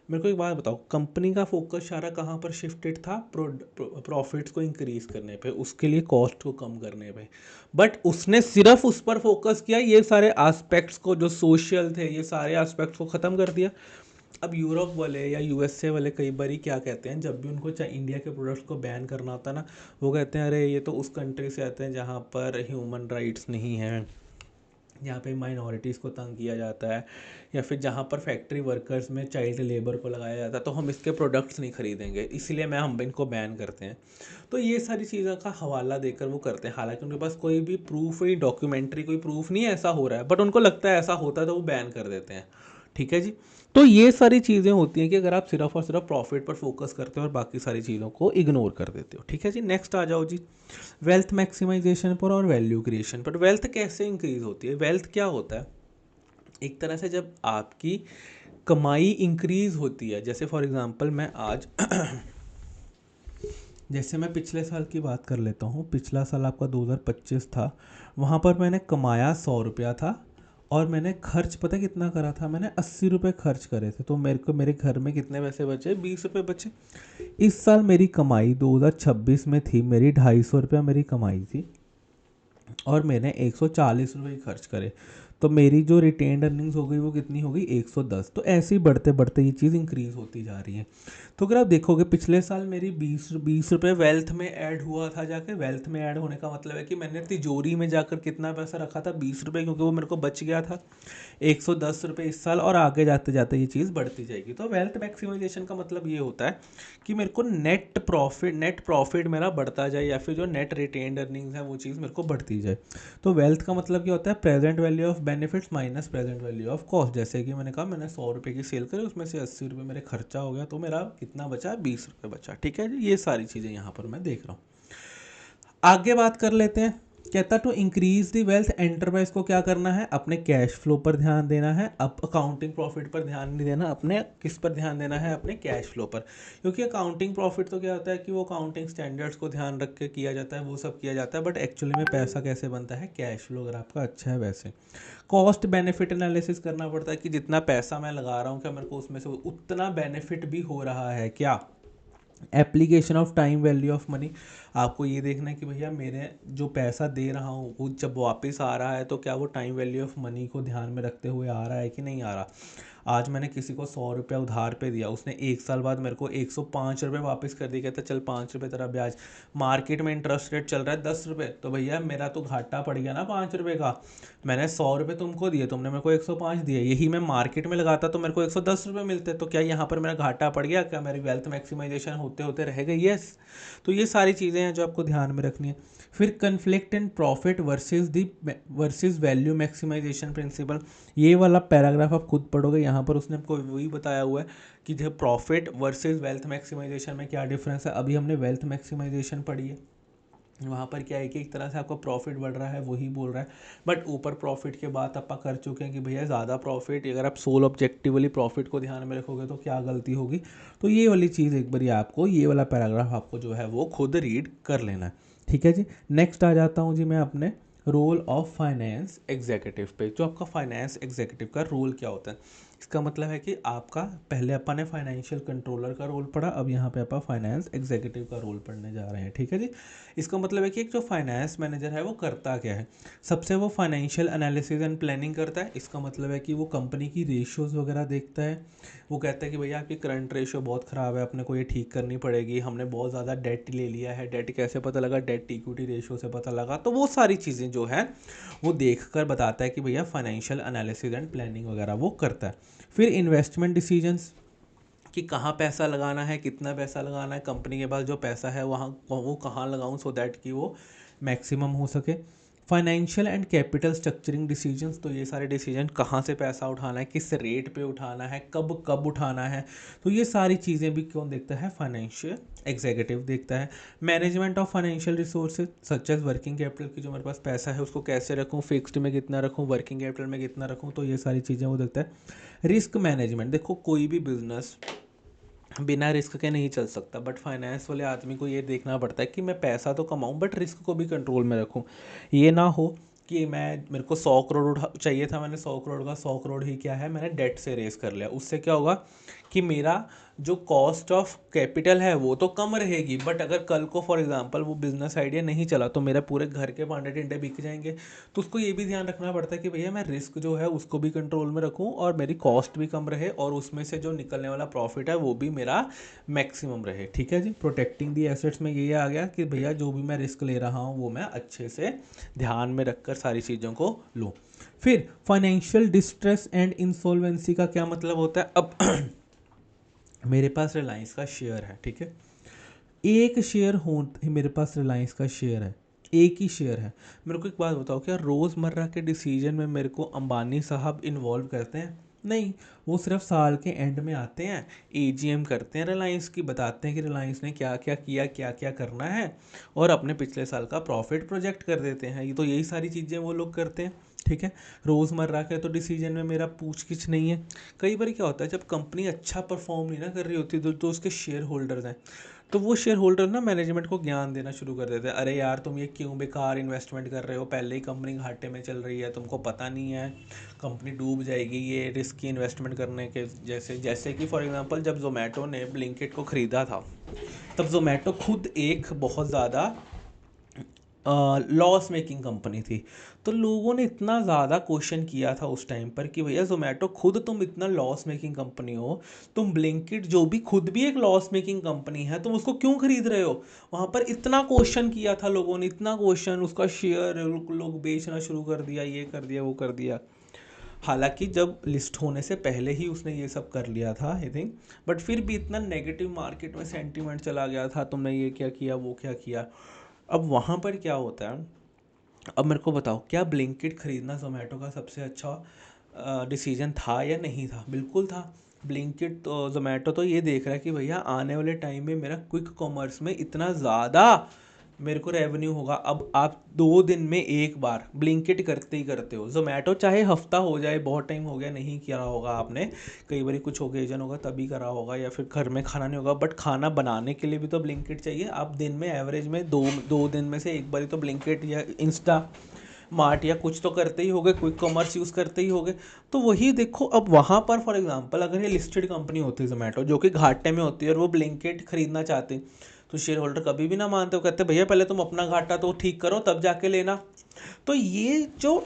मेरे को एक बात बताओ, कंपनी का फोकस सारा कहाँ पर शिफ्टेड था? प्रॉफिट्स को इंक्रीज करने पे, उसके लिए कॉस्ट को कम करने पे। बट उसने सिर्फ उस पर फोकस किया, ये सारे एस्पेक्ट्स को जो सोशल थे ये सारे एस्पेक्ट्स को ख़त्म कर दिया। अब यूरोप वाले या यूएसए वाले कई बार ही क्या कहते हैं, जब भी उनको चाहे इंडिया के प्रोडक्ट्स को बैन करना होता है ना, वो कहते हैं अरे ये तो उस कंट्री से आते हैं जहाँ पर ह्यूमन राइट्स नहीं है, जहाँ पे माइनॉरिटीज़ को तंग किया जाता है, या फिर जहाँ पर फैक्ट्री वर्कर्स में चाइल्ड लेबर को लगाया जाता है, तो हम इसके प्रोडक्ट्स नहीं खरीदेंगे, इसलिए हम इनको बैन करते हैं। तो ये सारी चीज़ों का हवाला देकर वो करते हैं, हालांकि उनके पास कोई भी प्रूफ ही डॉक्यूमेंट्री कोई प्रूफ नहीं है ऐसा हो रहा है, बट उनको लगता है ऐसा होता है तो वो बैन कर देते हैं। ठीक है जी। तो ये सारी चीज़ें होती हैं कि अगर आप सिर्फ और सिर्फ प्रॉफिट पर फोकस करते हो और बाकी सारी चीज़ों को इग्नोर कर देते हो। ठीक है जी, नेक्स्ट आ जाओ जी, वेल्थ मैक्सिमाइजेशन पर और वैल्यू क्रिएशन पर। वेल्थ कैसे इंक्रीज होती है? वेल्थ क्या होता है? एक तरह से जब आपकी कमाई इंक्रीज होती है, जैसे फॉर एग्जांपल मैं आज जैसे मैं पिछले साल की बात कर लेता हूँ, पिछला साल आपका 2025 था, वहाँ पर मैंने कमाया 100 रुपया था और मैंने खर्च पता कितना करा था? मैंने 80 रुपये खर्च करे थे, तो मेरे को मेरे घर में कितने पैसे बचे? 20 रुपये बचे। इस साल मेरी कमाई 2026 में थी, मेरी 250 रुपया मेरी कमाई थी और मैंने 140 रुपये खर्च करे, तो मेरी जो रिटेन्ड अर्निंग्स हो गई वो कितनी हो गई? 110। तो ऐसे ही बढ़ते बढ़ते ये चीज़ इंक्रीज़ होती जा रही है। तो अगर आप देखोगे पिछले साल मेरी 20 रुपये वेल्थ में ऐड हुआ था, जाके वेल्थ में ऐड होने का मतलब है कि मैंने तिजोरी में जाकर कितना पैसा रखा था? 20 रुपये, क्योंकि वो मेरे को बच गया था। 110 रुपये इस साल, और आगे जाते जाते ये चीज़ बढ़ती जाएगी। तो वेल्थ मैक्सिमाइजेशन का मतलब ये होता है कि मेरे को नेट प्रॉफिट मेरा बढ़ता जाए, या फिर जो नेट रिटेन्ड अर्निंग्स है वो चीज़ मेरे को बढ़ती जाए। तो वेल्थ का मतलब क्या होता है? Present value of benefits minus present value of cost. जैसे कि मैंने कहा मैंने 100 रुपये की सेल करी, उसमें से 80 रुपये मेरे खर्चा हो गया, तो मेरा कितना बचा? 20 रुपये बचा। ठीक है जी, ये सारी चीज़ें यहाँ पर मैं देख रहा हूँ। आगे बात कर लेते हैं। कहता to increase the wealth enterprise को क्या करना है? अपने कैश फ्लो पर ध्यान देना है, अब अकाउंटिंग प्रॉफिट पर ध्यान नहीं देना, अपने किस पर ध्यान देना है? अपने कैश फ्लो पर। क्योंकि अकाउंटिंग प्रॉफिट तो क्या होता है कि वो अकाउंटिंग स्टैंडर्ड्स को ध्यान रख के किया जाता है, वो सब किया जाता है, बट एक्चुअली में पैसा कैसे बनता है? कैश फ्लो अगर आपका अच्छा है वैसे। कॉस्ट बेनिफिट एनालिसिस करना पड़ता है कि जितना पैसा मैं लगा रहा हूँ क्या मेरे को उसमें से उतना बेनिफिट भी हो रहा है क्या? Application of time value of money, आपको ये देखना है कि भैया मेरे जो पैसा दे रहा हूँ वो जब वापस आ रहा है तो क्या वो टाइम वैल्यू ऑफ मनी को ध्यान में रखते हुए आ रहा है कि नहीं आ रहा। आज मैंने किसी को 100 रुपया उधार पे दिया, उसने 1 साल बाद मेरे को 105 रुपये वापस कर दिया, कहता चल 5 रुपये तेरा ब्याज। मार्केट में इंटरेस्ट रेट चल रहा है 10 रुपये, तो भैया मेरा तो घाटा पड़ गया ना 5 रुपये का। मैंने 100 रुपये तुमको दिए, तुमने मेरे को 105 दिए, यही मैं मार्केट में लगाता तो मेरे को 110 रुपये मिलते। तो क्या यहाँ पर मेरा घाटा पड़ गया? क्या मेरी वेल्थ मैक्सिमाइजेशन होते होते रह गई? यस। तो ये सारी चीज़ें हैं जो आपको ध्यान में रखनी है। फिर conflict in profit versus value maximization principle, ये वाला पैराग्राफ आप खुद पढ़ोगे, यहाँ पर उसने आपको वही बताया हुआ है कि जो प्रॉफिट वर्सेस वेल्थ मैक्सिमाइजेशन में क्या डिफरेंस है। अभी हमने वेल्थ मैक्सिमाइजेशन पढ़ी है, वहाँ पर क्या है कि एक तरह से आपका प्रॉफिट बढ़ रहा है वही बोल रहा है, बट ऊपर प्रॉफिट के बात आप कर चुके हैं कि भैया ज़्यादा प्रॉफिट, अगर आप सोल ऑब्जेक्टिवली प्रॉफिट को ध्यान में रखोगे तो क्या गलती होगी। तो ये वाली चीज़ एक बार आपको, ये वाला पैराग्राफ आपको जो है वो खुद रीड कर लेना है। ठीक है जी, नेक्स्ट आ जाता हूँ जी मैं अपने रोल ऑफ फाइनेंस एग्जीक्यूटिव पे। जो आपका फाइनेंस एग्जीक्यूटिव का रोल क्या होता है? इसका मतलब है कि आपका, पहले अपन ने फाइनेंशियल कंट्रोलर का रोल पढ़ा, अब यहाँ पे अपन फाइनेंस एग्जीक्यूटिव का रोल पढ़ने जा रहे हैं। ठीक है जी। इसका मतलब है कि एक जो फाइनेंस मैनेजर है वो करता क्या है? सबसे वो फाइनेंशियल एनालिसिस एंड प्लानिंग करता है। इसका मतलब है कि वो कंपनी की रेशियोज़ वगैरह देखता है। वो कहता है कि भैया आपकी करंट रेशियो बहुत ख़राब है, अपने को ये ठीक करनी पड़ेगी, हमने बहुत ज़्यादा डेट ले लिया है। डेट कैसे पता लगा? डेट इक्विटी रेशियो से पता लगा। तो वो सारी चीज़ें जो है वो देख कर बताता है कि भैया फाइनेंशियल एनालिसिस एंड प्लानिंग वगैरह वो करता है। फिर इन्वेस्टमेंट डिसीजंस, कि कहाँ पैसा लगाना है, कितना पैसा लगाना है, कंपनी के पास जो पैसा है वहाँ वो कहाँ लगाऊं सो दैट कि वो मैक्सिमम हो सके। Financial and capital structuring decisions, तो ये सारे डिसीजन कहाँ से पैसा उठाना है, किस रेट पे उठाना है, कब कब उठाना है, तो ये सारी चीज़ें भी कौन देखता है, फाइनेंशियल एग्जीक्यूटिव देखता है। Management of financial resources such as working capital, की जो मेरे पास पैसा है उसको कैसे रखूँ, फिक्स्ड में कितना रखूँ, वर्किंग कैपिटल में कितना रखूँ, तो ये सारी चीज़ें वो देखता है। रिस्क मैनेजमेंट, देखो कोई भी बिजनेस बिना रिस्क के नहीं चल सकता, बट फाइनेंस वाले आदमी को ये देखना पड़ता है कि मैं पैसा तो कमाऊं बट रिस्क को भी कंट्रोल में रखूं। ये ना हो कि मेरे को 100 करोड़ चाहिए था, मैंने 100 करोड़ का 100 करोड़ ही क्या है मैंने डेट से रेस कर लिया, उससे क्या होगा कि मेरा जो कॉस्ट ऑफ कैपिटल है वो तो कम रहेगी, बट अगर कल को फॉर एग्जांपल वो बिजनेस आइडिया नहीं चला तो मेरे पूरे घर के पांडे टिंडे बिक जाएंगे। तो उसको ये भी ध्यान रखना पड़ता है कि भैया मैं रिस्क जो है उसको भी कंट्रोल में रखूं और मेरी कॉस्ट भी कम रहे और उसमें से जो निकलने वाला प्रॉफिट है वो भी मेरा मैक्सिमम रहे। ठीक है जी, प्रोटेक्टिंग दी एसेट्स में ये आ गया कि भैया जो भी मैं रिस्क ले रहा हूँ वो मैं अच्छे से ध्यान में रखकर सारी चीज़ों को लूँ। फिर फाइनेंशियल डिस्ट्रेस एंड इंसॉल्वेंसी का क्या मतलब होता है। अब मेरे पास रिलायंस का शेयर है, ठीक है, एक शेयर हो, मेरे पास रिलायंस का शेयर है, एक ही शेयर है। मेरे को एक बात बताओ, क्या रोज़मर्रा के डिसीजन में मेरे को अंबानी साहब इन्वॉल्व करते हैं? नहीं, वो सिर्फ साल के एंड में आते हैं, एजीएम करते हैं रिलायंस की, बताते हैं कि रिलायंस ने क्या क्या किया, क्या क्या करना है, और अपने पिछले साल का प्रॉफिट प्रोजेक्ट कर देते हैं। ये तो यही सारी चीज़ें वो लोग करते हैं। ठीक है, रोज़मर्रा के तो डिसीजन में मेरा पूछ किछ नहीं है। कई बार क्या होता है, जब कंपनी अच्छा परफॉर्म नहीं ना कर रही होती तो उसके शेयर होल्डर्स हैं, तो वो शेयर होल्डर ना मैनेजमेंट को ज्ञान देना शुरू कर देते हैं, अरे यार तुम ये क्यों बेकार इन्वेस्टमेंट कर रहे हो, पहले ही कंपनी घाटे में चल रही है, तुमको पता नहीं है कंपनी डूब जाएगी ये रिस्की इन्वेस्टमेंट करने के। जैसे जैसे कि फॉर एग्जांपल जब जोमेटो ने ब्लिंकिट को ख़रीदा था, तब जोमेटो खुद एक बहुत ज़्यादा लॉस मेकिंग कंपनी थी। तो लोगों ने इतना ज़्यादा क्वेश्चन किया था उस टाइम पर कि भैया जोमेटो खुद तुम इतना लॉस मेकिंग कंपनी हो, तुम ब्लिंकिट जो भी खुद भी एक लॉस मेकिंग कंपनी है, तुम उसको क्यों खरीद रहे हो। वहाँ पर इतना क्वेश्चन किया था लोगों ने, इतना क्वेश्चन, उसका शेयर लोग बेचना शुरू कर दिया, ये कर दिया वो कर दिया। हालांकि जब लिस्ट होने से पहले ही उसने ये सब कर लिया था आई थिंक, बट फिर भी इतना नेगेटिव मार्केट में सेंटीमेंट चला गया था, तुमने ये क्या किया वो क्या किया। अब वहाँ पर क्या होता है, अब मेरे को बताओ, क्या ब्लिंकिट खरीदना जोमेटो का सबसे अच्छा डिसीजन था या नहीं था? बिल्कुल था। ब्लिंकिट तो जोमेटो तो ये देख रहा है कि भैया आने वाले टाइम में मेरा क्विक कॉमर्स में इतना ज़्यादा मेरे को रेवेन्यू होगा। अब आप 2 दिन में एक बार ब्लिंकिट करते ही करते हो, जोमेटो चाहे हफ्ता हो जाए, बहुत टाइम हो गया नहीं किया होगा आपने, कई बार कुछ ओकेजन होगा तभी करा होगा, या फिर घर में खाना नहीं होगा, बट खाना बनाने के लिए भी तो ब्लिंकिट चाहिए। आप दिन में एवरेज में दो दो दिन में से एक बार तो ब्लिंकिट या इंस्टा मार्ट या कुछ तो करते ही होगे, क्विक कॉमर्स यूज़ करते ही होगे। तो वही देखो, अब वहाँ पर फॉर एग्जांपल अगर ये लिस्टेड कंपनी होती जोमेटो जो कि घाटे में होती है और वो ब्लिंकिट खरीदना चाहती, तो शेयर होल्डर कभी भी ना मानते, वो कहते भैया पहले तुम अपना घाटा तो ठीक करो तब जाके लेना। तो ये जो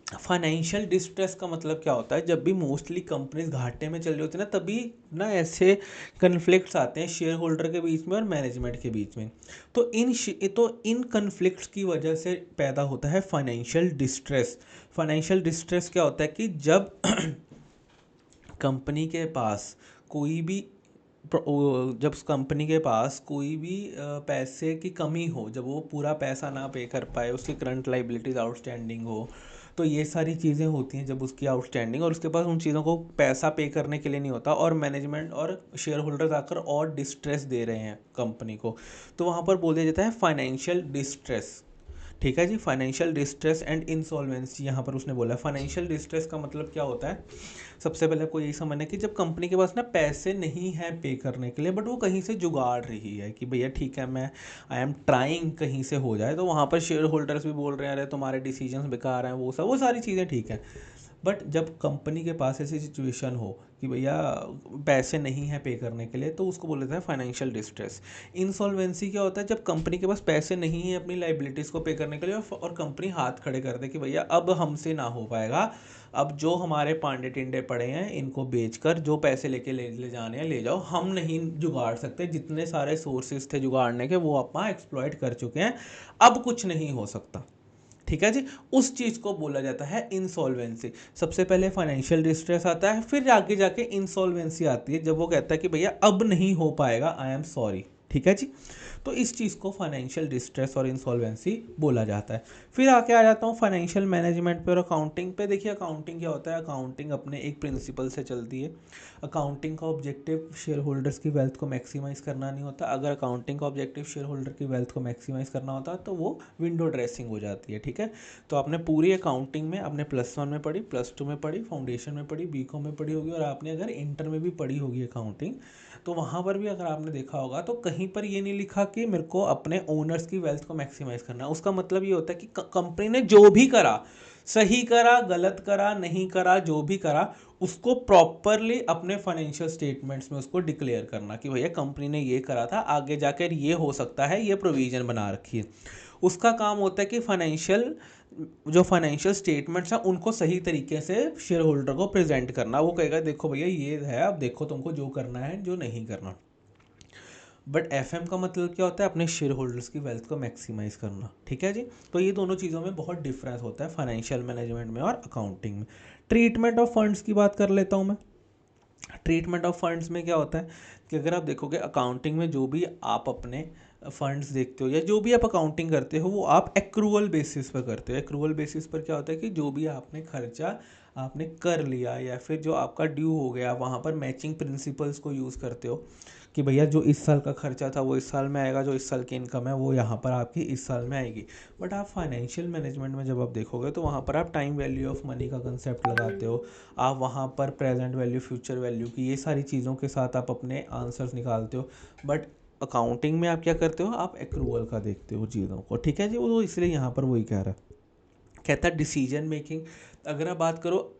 फाइनेंशियल डिस्ट्रेस का मतलब क्या होता है, जब भी मोस्टली कंपनीज घाटे में चल रही होती है ना, तभी ना ऐसे कन्फ्लिक्ट्स आते हैं शेयर होल्डर के बीच में और मैनेजमेंट के बीच में। तो इन कन्फ्लिक्ट्स की वजह से पैदा होता है फाइनेंशियल डिस्ट्रेस। फाइनेंशियल डिस्ट्रेस क्या होता है कि जब कंपनी के पास कोई भी जब कंपनी के पास कोई भी पैसे की कमी हो, जब वो पूरा पैसा ना पे कर पाए, उसकी करंट लाइबिलिटीज़ आउटस्टैंडिंग हो, तो ये सारी चीज़ें होती हैं जब उसकी आउटस्टैंडिंग और उसके पास उन चीज़ों को पैसा पे करने के लिए नहीं होता, और मैनेजमेंट और शेयर होल्डर्स आकर और डिस्ट्रेस दे रहे हैं कंपनी को, तो वहाँ पर बोल दिया जाता है फाइनेंशियल डिस्ट्रेस। ठीक है जी, फाइनेंशियल डिस्ट्रेस एंड इंसॉल्वेंसी यहाँ पर उसने बोला। फाइनेंशियल डिस्ट्रेस का मतलब क्या होता है, सबसे पहले आपको यही समझना है कि जब कंपनी के पास ना पैसे नहीं हैं पे करने के लिए, बट वो कहीं से जुगाड़ रही है कि भैया ठीक है मैं आई एम ट्राइंग कहीं से हो जाए, तो वहाँ पर शेयर होल्डर्स भी बोल रहे हैं अरे तुम्हारे डिसीजंस बेकार हैं, वो सारी चीज़ें ठीक है। बट जब कंपनी के पास ऐसी सिचुएशन हो कि भैया पैसे नहीं हैं पे करने के लिए, तो उसको बोल देते हैं फाइनेंशियल डिस्ट्रेस। इंसॉल्वेंसी क्या होता है, जब कंपनी के पास पैसे नहीं हैं अपनी लाइबिलिटीज़ को पे करने के लिए और कंपनी हाथ खड़े कर दे कि भैया अब हमसे ना हो पाएगा, अब जो हमारे पांडे टिंडे पड़े हैं इनको बेचकर जो पैसे ले जाने हैं ले जाओ, हम नहीं जुगाड़ सकते, जितने सारे सोर्सेज थे जुगाड़ने के वो आप एक्सप्लॉइट कर चुके हैं, अब कुछ नहीं हो सकता। ठीक है जी, उस चीज़ को बोला जाता है इंसॉल्वेंसी। सबसे पहले फाइनेंशियल डिस्ट्रेस आता है, फिर आगे जाके इंसॉल्वेंसी आती है जब वो कहता है कि भैया अब नहीं हो पाएगा, आई एम सॉरी। ठीक है जी, तो इस चीज़ को फाइनेंशियल डिस्ट्रेस और इंसॉल्वेंसी बोला जाता है। फिर आके आ जाता हूँ फाइनेंशियल मैनेजमेंट पे और अकाउंटिंग पे। देखिए अकाउंटिंग क्या होता है, अकाउंटिंग अपने एक प्रिंसिपल से चलती है। अकाउंटिंग का ऑब्जेक्टिव शेयर होल्डर्स की वेल्थ को मैक्सिमाइज़ करना नहीं होता। अगर अकाउंटिंग का ऑब्जेक्टिव शेयर होल्डर की वेल्थ को मैक्सिमाइज़ करना होता तो वो विंडो ड्रेसिंग हो जाती है, ठीक है। तो आपने पूरी अकाउंटिंग में आपने +1 में पढ़ी, +2 में पढ़ी, फाउंडेशन में पढ़ी, बीकॉम में पढ़ी होगी, और आपने अगर इंटर में भी पढ़ी होगी अकाउंटिंग, तो वहाँ पर भी अगर आपने देखा होगा तो कहीं पर ये नहीं लिखा कि मेरे को अपने ओनर्स की वेल्थ को मैक्सिमाइज़ करना है। उसका मतलब ये होता है कि कंपनी ने जो भी करा, सही करा, गलत करा, नहीं करा, जो भी करा, उसको प्रॉपरली अपने फाइनेंशियल स्टेटमेंट्स में उसको डिक्लेयर करना कि भैया कंपनी ने ये करा था, आगे जाकर ये हो सकता है, ये प्रोविजन बना रखी है। उसका काम होता है कि फाइनेंशियल स्टेटमेंट्स हैं उनको सही तरीके से शेयर होल्डर को प्रेजेंट करना। वो कहेगा देखो भैया ये है, अब देखो तुमको जो करना है जो नहीं करना। बट एफएम का मतलब क्या होता है, अपने शेयर होल्डर्स की वेल्थ को मैक्सिमाइज करना, ठीक है जी। तो ये दोनों चीज़ों में बहुत डिफरेंस होता है फाइनेंशियल मैनेजमेंट में और अकाउंटिंग में। ट्रीटमेंट ऑफ फंड्स की बात कर लेता हूँ मैं। ट्रीटमेंट ऑफ फंड्स में क्या होता है कि अगर आप देखोगे अकाउंटिंग में जो भी आप अपने फंड्स देखते हो या जो भी आप अकाउंटिंग करते हो वो आप एक्रूअल बेसिस पर करते हो। एक्रूअल बेसिस पर क्या होता है कि जो भी आपने खर्चा आपने कर लिया या फिर जो आपका ड्यू हो गया, वहाँ पर मैचिंग प्रिंसिपल्स को यूज़ करते हो कि भैया जो इस साल का खर्चा था वो इस साल में आएगा, जो इस साल की इनकम है वो यहाँ पर आपकी इस साल में आएगी। बट आप फाइनेंशियल मैनेजमेंट में जब आप देखोगे तो वहाँ पर आप टाइम वैल्यू ऑफ मनी का कंसेप्ट लगाते हो। आप वहाँ पर प्रेजेंट वैल्यू, फ्यूचर वैल्यू की ये सारी चीज़ों के साथ आप अपने आंसर्स निकालते हो। बट अकाउंटिंग में आप क्या करते हो, आप एक्रूअल का देखते हो चीज़ों को, ठीक है जी। वो इसलिए यहाँ पर वही कह रहा है, कहता है डिसीजन मेकिंग। अगर आप बात करो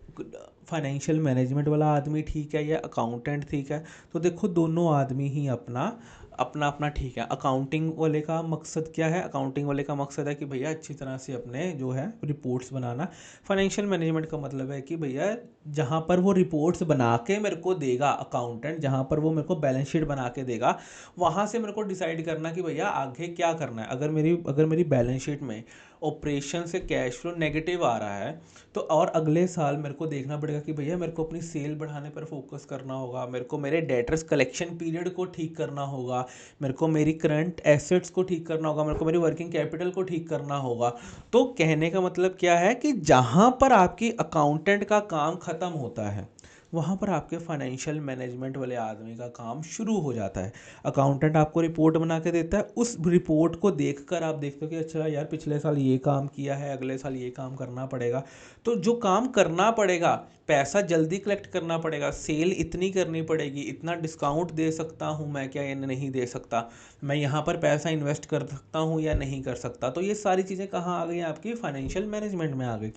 फाइनेंशियल मैनेजमेंट वाला आदमी ठीक है या अकाउंटेंट ठीक है, तो देखो दोनों आदमी ही अपना अपना अपना ठीक है। अकाउंटिंग वाले का मकसद क्या है, अकाउंटिंग वाले का मकसद है कि भैया अच्छी तरह से अपने जो है रिपोर्ट्स बनाना। फाइनेंशियल मैनेजमेंट का मतलब है कि भैया जहाँ पर वो रिपोर्ट्स बना के मेरे को देगा अकाउंटेंट, जहाँ पर वो मेरे को बैलेंस शीट बना के देगा, वहाँ से मेरे को डिसाइड करना कि भैया आगे क्या करना है। अगर मेरी बैलेंस शीट में ऑपरेशन से कैश फ्लो नेगेटिव आ रहा है तो और अगले साल मेरे को देखना पड़ेगा कि भैया मेरे को अपनी सेल बढ़ाने पर फोकस करना होगा, मेरे को मेरे डेटर्स कलेक्शन पीरियड को ठीक करना होगा, मेरे को मेरी करंट एसेट्स को ठीक करना होगा, मेरे को मेरी वर्किंग कैपिटल को ठीक करना होगा। तो कहने का मतलब क्या है कि जहाँ पर आपकी अकाउंटेंट का काम ख़त्म होता है वहाँ पर आपके फाइनेंशियल मैनेजमेंट वाले आदमी का काम शुरू हो जाता है। अकाउंटेंट आपको रिपोर्ट बना के देता है, उस रिपोर्ट को देखकर आप देखते हो कि अच्छा यार पिछले साल ये काम किया है, अगले साल ये काम करना पड़ेगा। तो जो काम करना पड़ेगा, पैसा जल्दी कलेक्ट करना पड़ेगा, सेल इतनी करनी पड़ेगी, इतना डिस्काउंट दे सकता हूँ मैं क्या या नहीं दे सकता, मैं यहाँ पर पैसा इन्वेस्ट कर सकता हूँ या नहीं कर सकता। तो ये सारी चीज़ें कहाँ आ गई, आपकी फाइनेंशियल मैनेजमेंट में आ गई।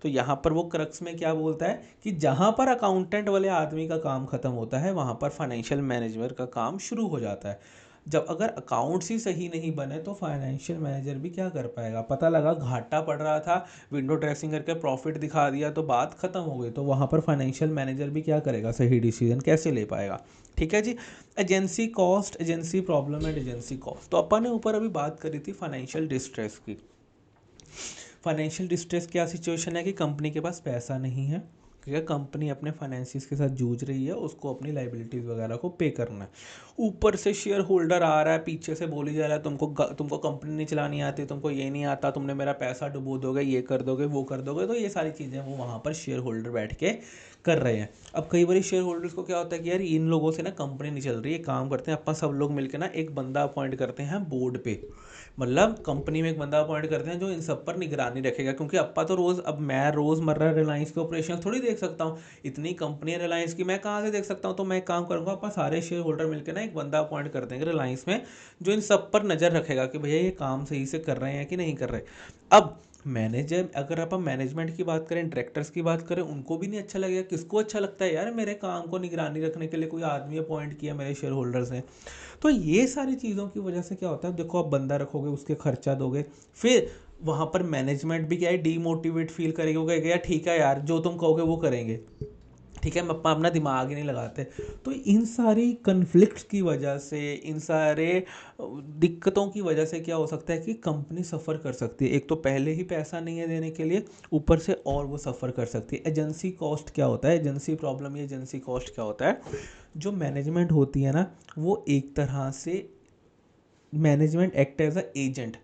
तो यहाँ पर वो क्रक्स में क्या बोलता है कि जहाँ पर अकाउंटेंट वाले आदमी का काम खत्म होता है वहाँ पर फाइनेंशियल मैनेजर का काम शुरू हो जाता है। जब अगर अकाउंट्स ही सही नहीं बने तो फाइनेंशियल मैनेजर भी क्या कर पाएगा। पता लगा घाटा पड़ रहा था, विंडो ड्रेसिंग करके प्रॉफिट दिखा दिया तो बात खत्म हो गई, तो वहाँ पर फाइनेंशियल मैनेजर भी क्या करेगा, सही डिसीजन कैसे ले पाएगा। ठीक है जी। Agency cost, agency problem and agency cost. तो अपन ने ऊपर अभी बात करी थी फाइनेंशियल डिस्ट्रेस की। फाइनेंशियल डिस्ट्रेस क्या सिचुएशन है कि कंपनी के पास पैसा नहीं है, ठीक है, कंपनी अपने फाइनेंसिस के साथ जूझ रही है, उसको अपनी लाइबिलिटीज़ वगैरह को पे करना है। ऊपर से शेयर होल्डर आ रहा है, पीछे से बोली जा रहा है तुमको कंपनी नहीं चलानी आती, तुमको ये नहीं आता, तुमने मेरा पैसा डुबो दोगे, ये कर दोगे, वो कर दोगे। तो ये सारी चीज़ें वो वहाँ पर शेयर होल्डर बैठ के कर रहे हैं। अब कई बार शेयर होल्डर्स को क्या होता है कि यार इन लोगों से ना कंपनी नहीं चल रही है, काम करते हैं अपन सब लोग मिलकर ना एक बंदा अपॉइंट करते हैं बोर्ड पे। मतलब कंपनी में एक बंदा अपॉइंट करते हैं जो इन सब पर निगरानी रखेगा, क्योंकि अप्पा तो रोज़, अब मैं रोज़मर्रा रिलायंस के ऑपरेशन थोड़ी देख सकता हूँ, इतनी कंपनी है रिलायंस की, मैं कहाँ से देख सकता हूँ। तो मैं एक काम करूँगा, अप्पा सारे शेयर होल्डर मिलकर ना एक बंदा अपॉइंट कर देंगे रिलायंस में जो इन सब पर नज़र रखेगा कि भैया ये काम सही से कर रहे हैं कि नहीं कर रहे। अब मैनेजर, अगर आप मैनेजमेंट की बात करें, डायरेक्टर्स की बात करें, उनको भी नहीं अच्छा लगेगा। किसको अच्छा लगता है यार मेरे काम को निगरानी रखने के लिए कोई आदमी अपॉइंट किया मेरे शेयर होल्डर्स ने। तो ये सारी चीज़ों की वजह से क्या होता है, देखो आप बंदा रखोगे, उसके खर्चा दोगे, फिर वहाँ पर मैनेजमेंट भी क्या है, डीमोटिवेट फील करेगी, वो कहेगा यार ठीक है यार जो तुम कहोगे वो करेंगे, ठीक है, हम अपना दिमाग ही नहीं लगाते। तो इन सारी कन्फ्लिक्ट्स की वजह से, इन सारे दिक्कतों की वजह से क्या हो सकता है कि कंपनी सफ़र कर सकती है। एक तो पहले ही पैसा नहीं है देने के लिए, ऊपर से और वो सफ़र कर सकती है। एजेंसी कॉस्ट क्या होता है, एजेंसी प्रॉब्लम या एजेंसी कॉस्ट क्या होता है, जो मैनेजमेंट होती है ना वो एक तरह से management act as a agent.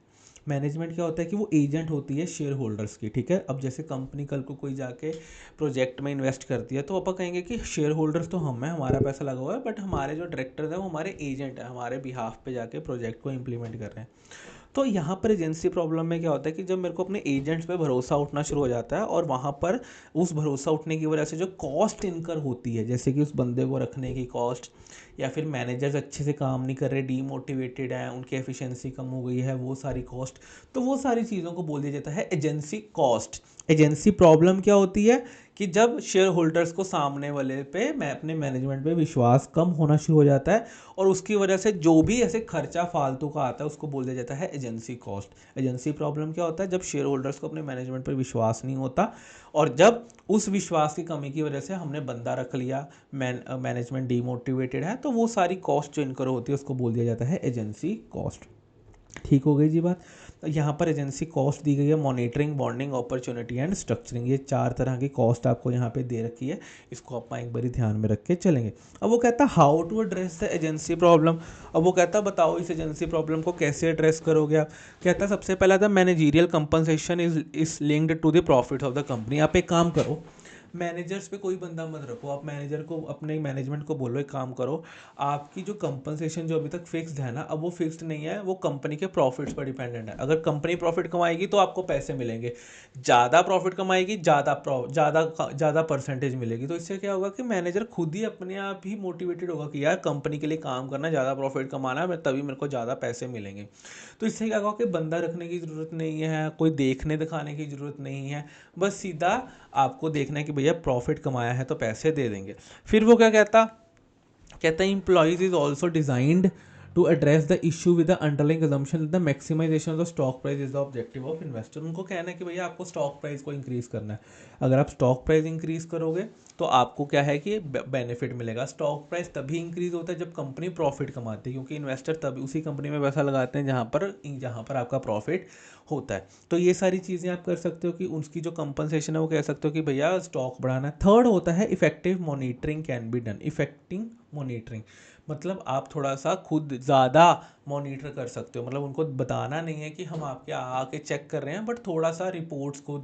Management क्या होता है कि वो एजेंट होती है शेयर होल्डर्स की, ठीक है। अब जैसे कंपनी कल को कोई जाके प्रोजेक्ट में इन्वेस्ट करती है तो अपन कहेंगे कि शेयर होल्डर्स तो हम हैं, हमारा पैसा लगा हुआ है, बट हमारे जो डायरेक्टर्स हैं वो हमारे एजेंट हैं, हमारे बिहाफ पे जाके प्रोजेक्ट को इम्प्लीमेंट कर रहे हैं। तो यहाँ पर एजेंसी प्रॉब्लम में क्या होता है कि जब मेरे को अपने एजेंट्स पे भरोसा उठना शुरू हो जाता है और वहाँ पर उस भरोसा उठने की वजह से जो कॉस्ट इनकर होती है, जैसे कि उस बंदे को रखने की कॉस्ट, या फिर मैनेजर्स अच्छे से काम नहीं कर रहे, डीमोटिवेटेड हैं, उनकी एफिशिएंसी कम हो गई है, वो सारी कॉस्ट, तो वो सारी चीज़ों को बोल दिया जाता है एजेंसी कॉस्ट। एजेंसी प्रॉब्लम क्या होती है कि जब शेयर होल्डर्स को सामने वाले पे मैं अपने मैनेजमेंट पे विश्वास कम होना शुरू हो जाता है और उसकी वजह से जो भी ऐसे खर्चा फालतू का आता है उसको बोल दिया जाता है एजेंसी कॉस्ट। एजेंसी प्रॉब्लम क्या होता है जब शेयर होल्डर्स को अपने मैनेजमेंट पर विश्वास नहीं होता और जब उस विश्वास की कमी की वजह से हमने बंदा रख लिया, मैनेजमेंट डीमोटिवेटेड है, तो वो सारी कॉस्ट जो इनकर होती है उसको बोल दिया जाता है एजेंसी कॉस्ट। ठीक हो गई जी बात। तो यहाँ पर एजेंसी कॉस्ट दी गई है, monitoring, bonding, opportunity and structuring, ये 4 तरह की कॉस्ट आपको यहाँ पे दे रखी है। इसको आप एक बार ध्यान में रख के चलेंगे। अब वो कहता है how to address the agency problem. अब वो कहता है बताओ इस एजेंसी प्रॉब्लम को कैसे एड्रेस करोगे आप। कहता है सबसे पहला the managerial compensation is linked to the profit of the company. आप एक काम करो, मैनेजर्स पे कोई बंदा मत रखो, आप मैनेजर को, अपने मैनेजमेंट को बोलो एक काम करो, आपकी जो कंपनसेशन जो अभी तक फिक्स्ड है ना, अब वो फिक्स्ड नहीं है, वो कंपनी के प्रॉफिट्स पर डिपेंडेंट है। अगर कंपनी प्रॉफिट कमाएगी तो आपको पैसे मिलेंगे, ज़्यादा प्रॉफिट कमाएगी ज़्यादा परसेंटेज मिलेगी। तो इससे क्या होगा कि मैनेजर खुद ही अपने आप ही मोटिवेटेड होगा कि यार कंपनी के लिए काम करना, ज़्यादा प्रॉफिट कमाना है, तभी मेरे को ज़्यादा पैसे मिलेंगे। तो इससे क्या होगा कि बंदा रखने की ज़रूरत नहीं है, कोई देखने दिखाने की ज़रूरत नहीं है, बस सीधा आपको देखना है कि भैया प्रॉफिट कमाया है तो पैसे दे देंगे। फिर वो क्या कहता कहता है employees is also designed to address the issue with the underlying assumption the maximization of the stock price is the objective of investor. उनको कहना है कि भैया आपको स्टॉक प्राइस को इंक्रीज करना है। अगर आप स्टॉक प्राइस इंक्रीज करोगे तो आपको क्या है कि बेनिफिट मिलेगा। स्टॉक प्राइस तभी इंक्रीज होता है जब कंपनी प्रॉफिट कमाती है, क्योंकि इन्वेस्टर तभी उसी कंपनी में पैसा लगाते हैं जहाँ पर आपका प्रॉफिट होता है। तो ये सारी चीज़ें आप कर सकते हो कि उसकी जो कंपनसेशन है वो कह सकते हो कि भैया स्टॉक बढ़ाना है। थर्ड होता है effective monitoring can be done. Effective monitoring मतलब आप थोड़ा सा खुद ज़्यादा मॉनिटर कर सकते हो, मतलब उनको बताना नहीं है कि हम आपके आके चेक कर रहे हैं, बट थोड़ा सा रिपोर्ट्स को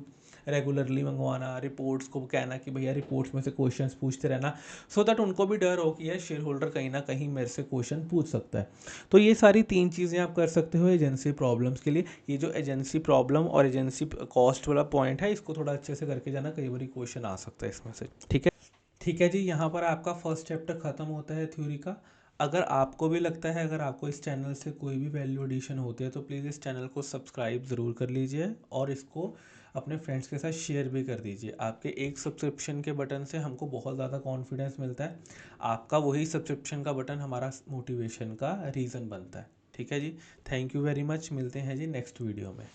रेगुलरली मंगवाना, रिपोर्ट्स को कहना कि भैया रिपोर्ट्स में से क्वेश्चंस पूछते रहना, सो दैट उनको भी डर हो कि यार शेयर होल्डर कहीं ना कहीं मेरे से क्वेश्चन पूछ सकता है। तो ये सारी 3 चीज़ें आप कर सकते हो एजेंसी प्रॉब्लम्स के लिए। ये जो एजेंसी प्रॉब्लम और एजेंसी कॉस्ट वाला पॉइंट है इसको थोड़ा अच्छे से करके जाना, कई बार क्वेश्चन आ सकता है इसमें से, ठीक है। ठीक है जी, यहाँ पर आपका फर्स्ट चैप्टर ख़त्म होता है थ्योरी का। अगर आपको भी लगता है, अगर आपको इस चैनल से कोई भी वैल्यू एडिशन होती है तो प्लीज़ इस चैनल को सब्सक्राइब ज़रूर कर लीजिए और इसको अपने फ्रेंड्स के साथ शेयर भी कर दीजिए। आपके एक सब्सक्रिप्शन के बटन से हमको बहुत ज़्यादा कॉन्फिडेंस मिलता है। आपका वही सब्सक्रिप्शन का बटन हमारा मोटिवेशन का रीज़न बनता है। ठीक है जी, थैंक यू वेरी मच, मिलते हैं जी नेक्स्ट वीडियो में।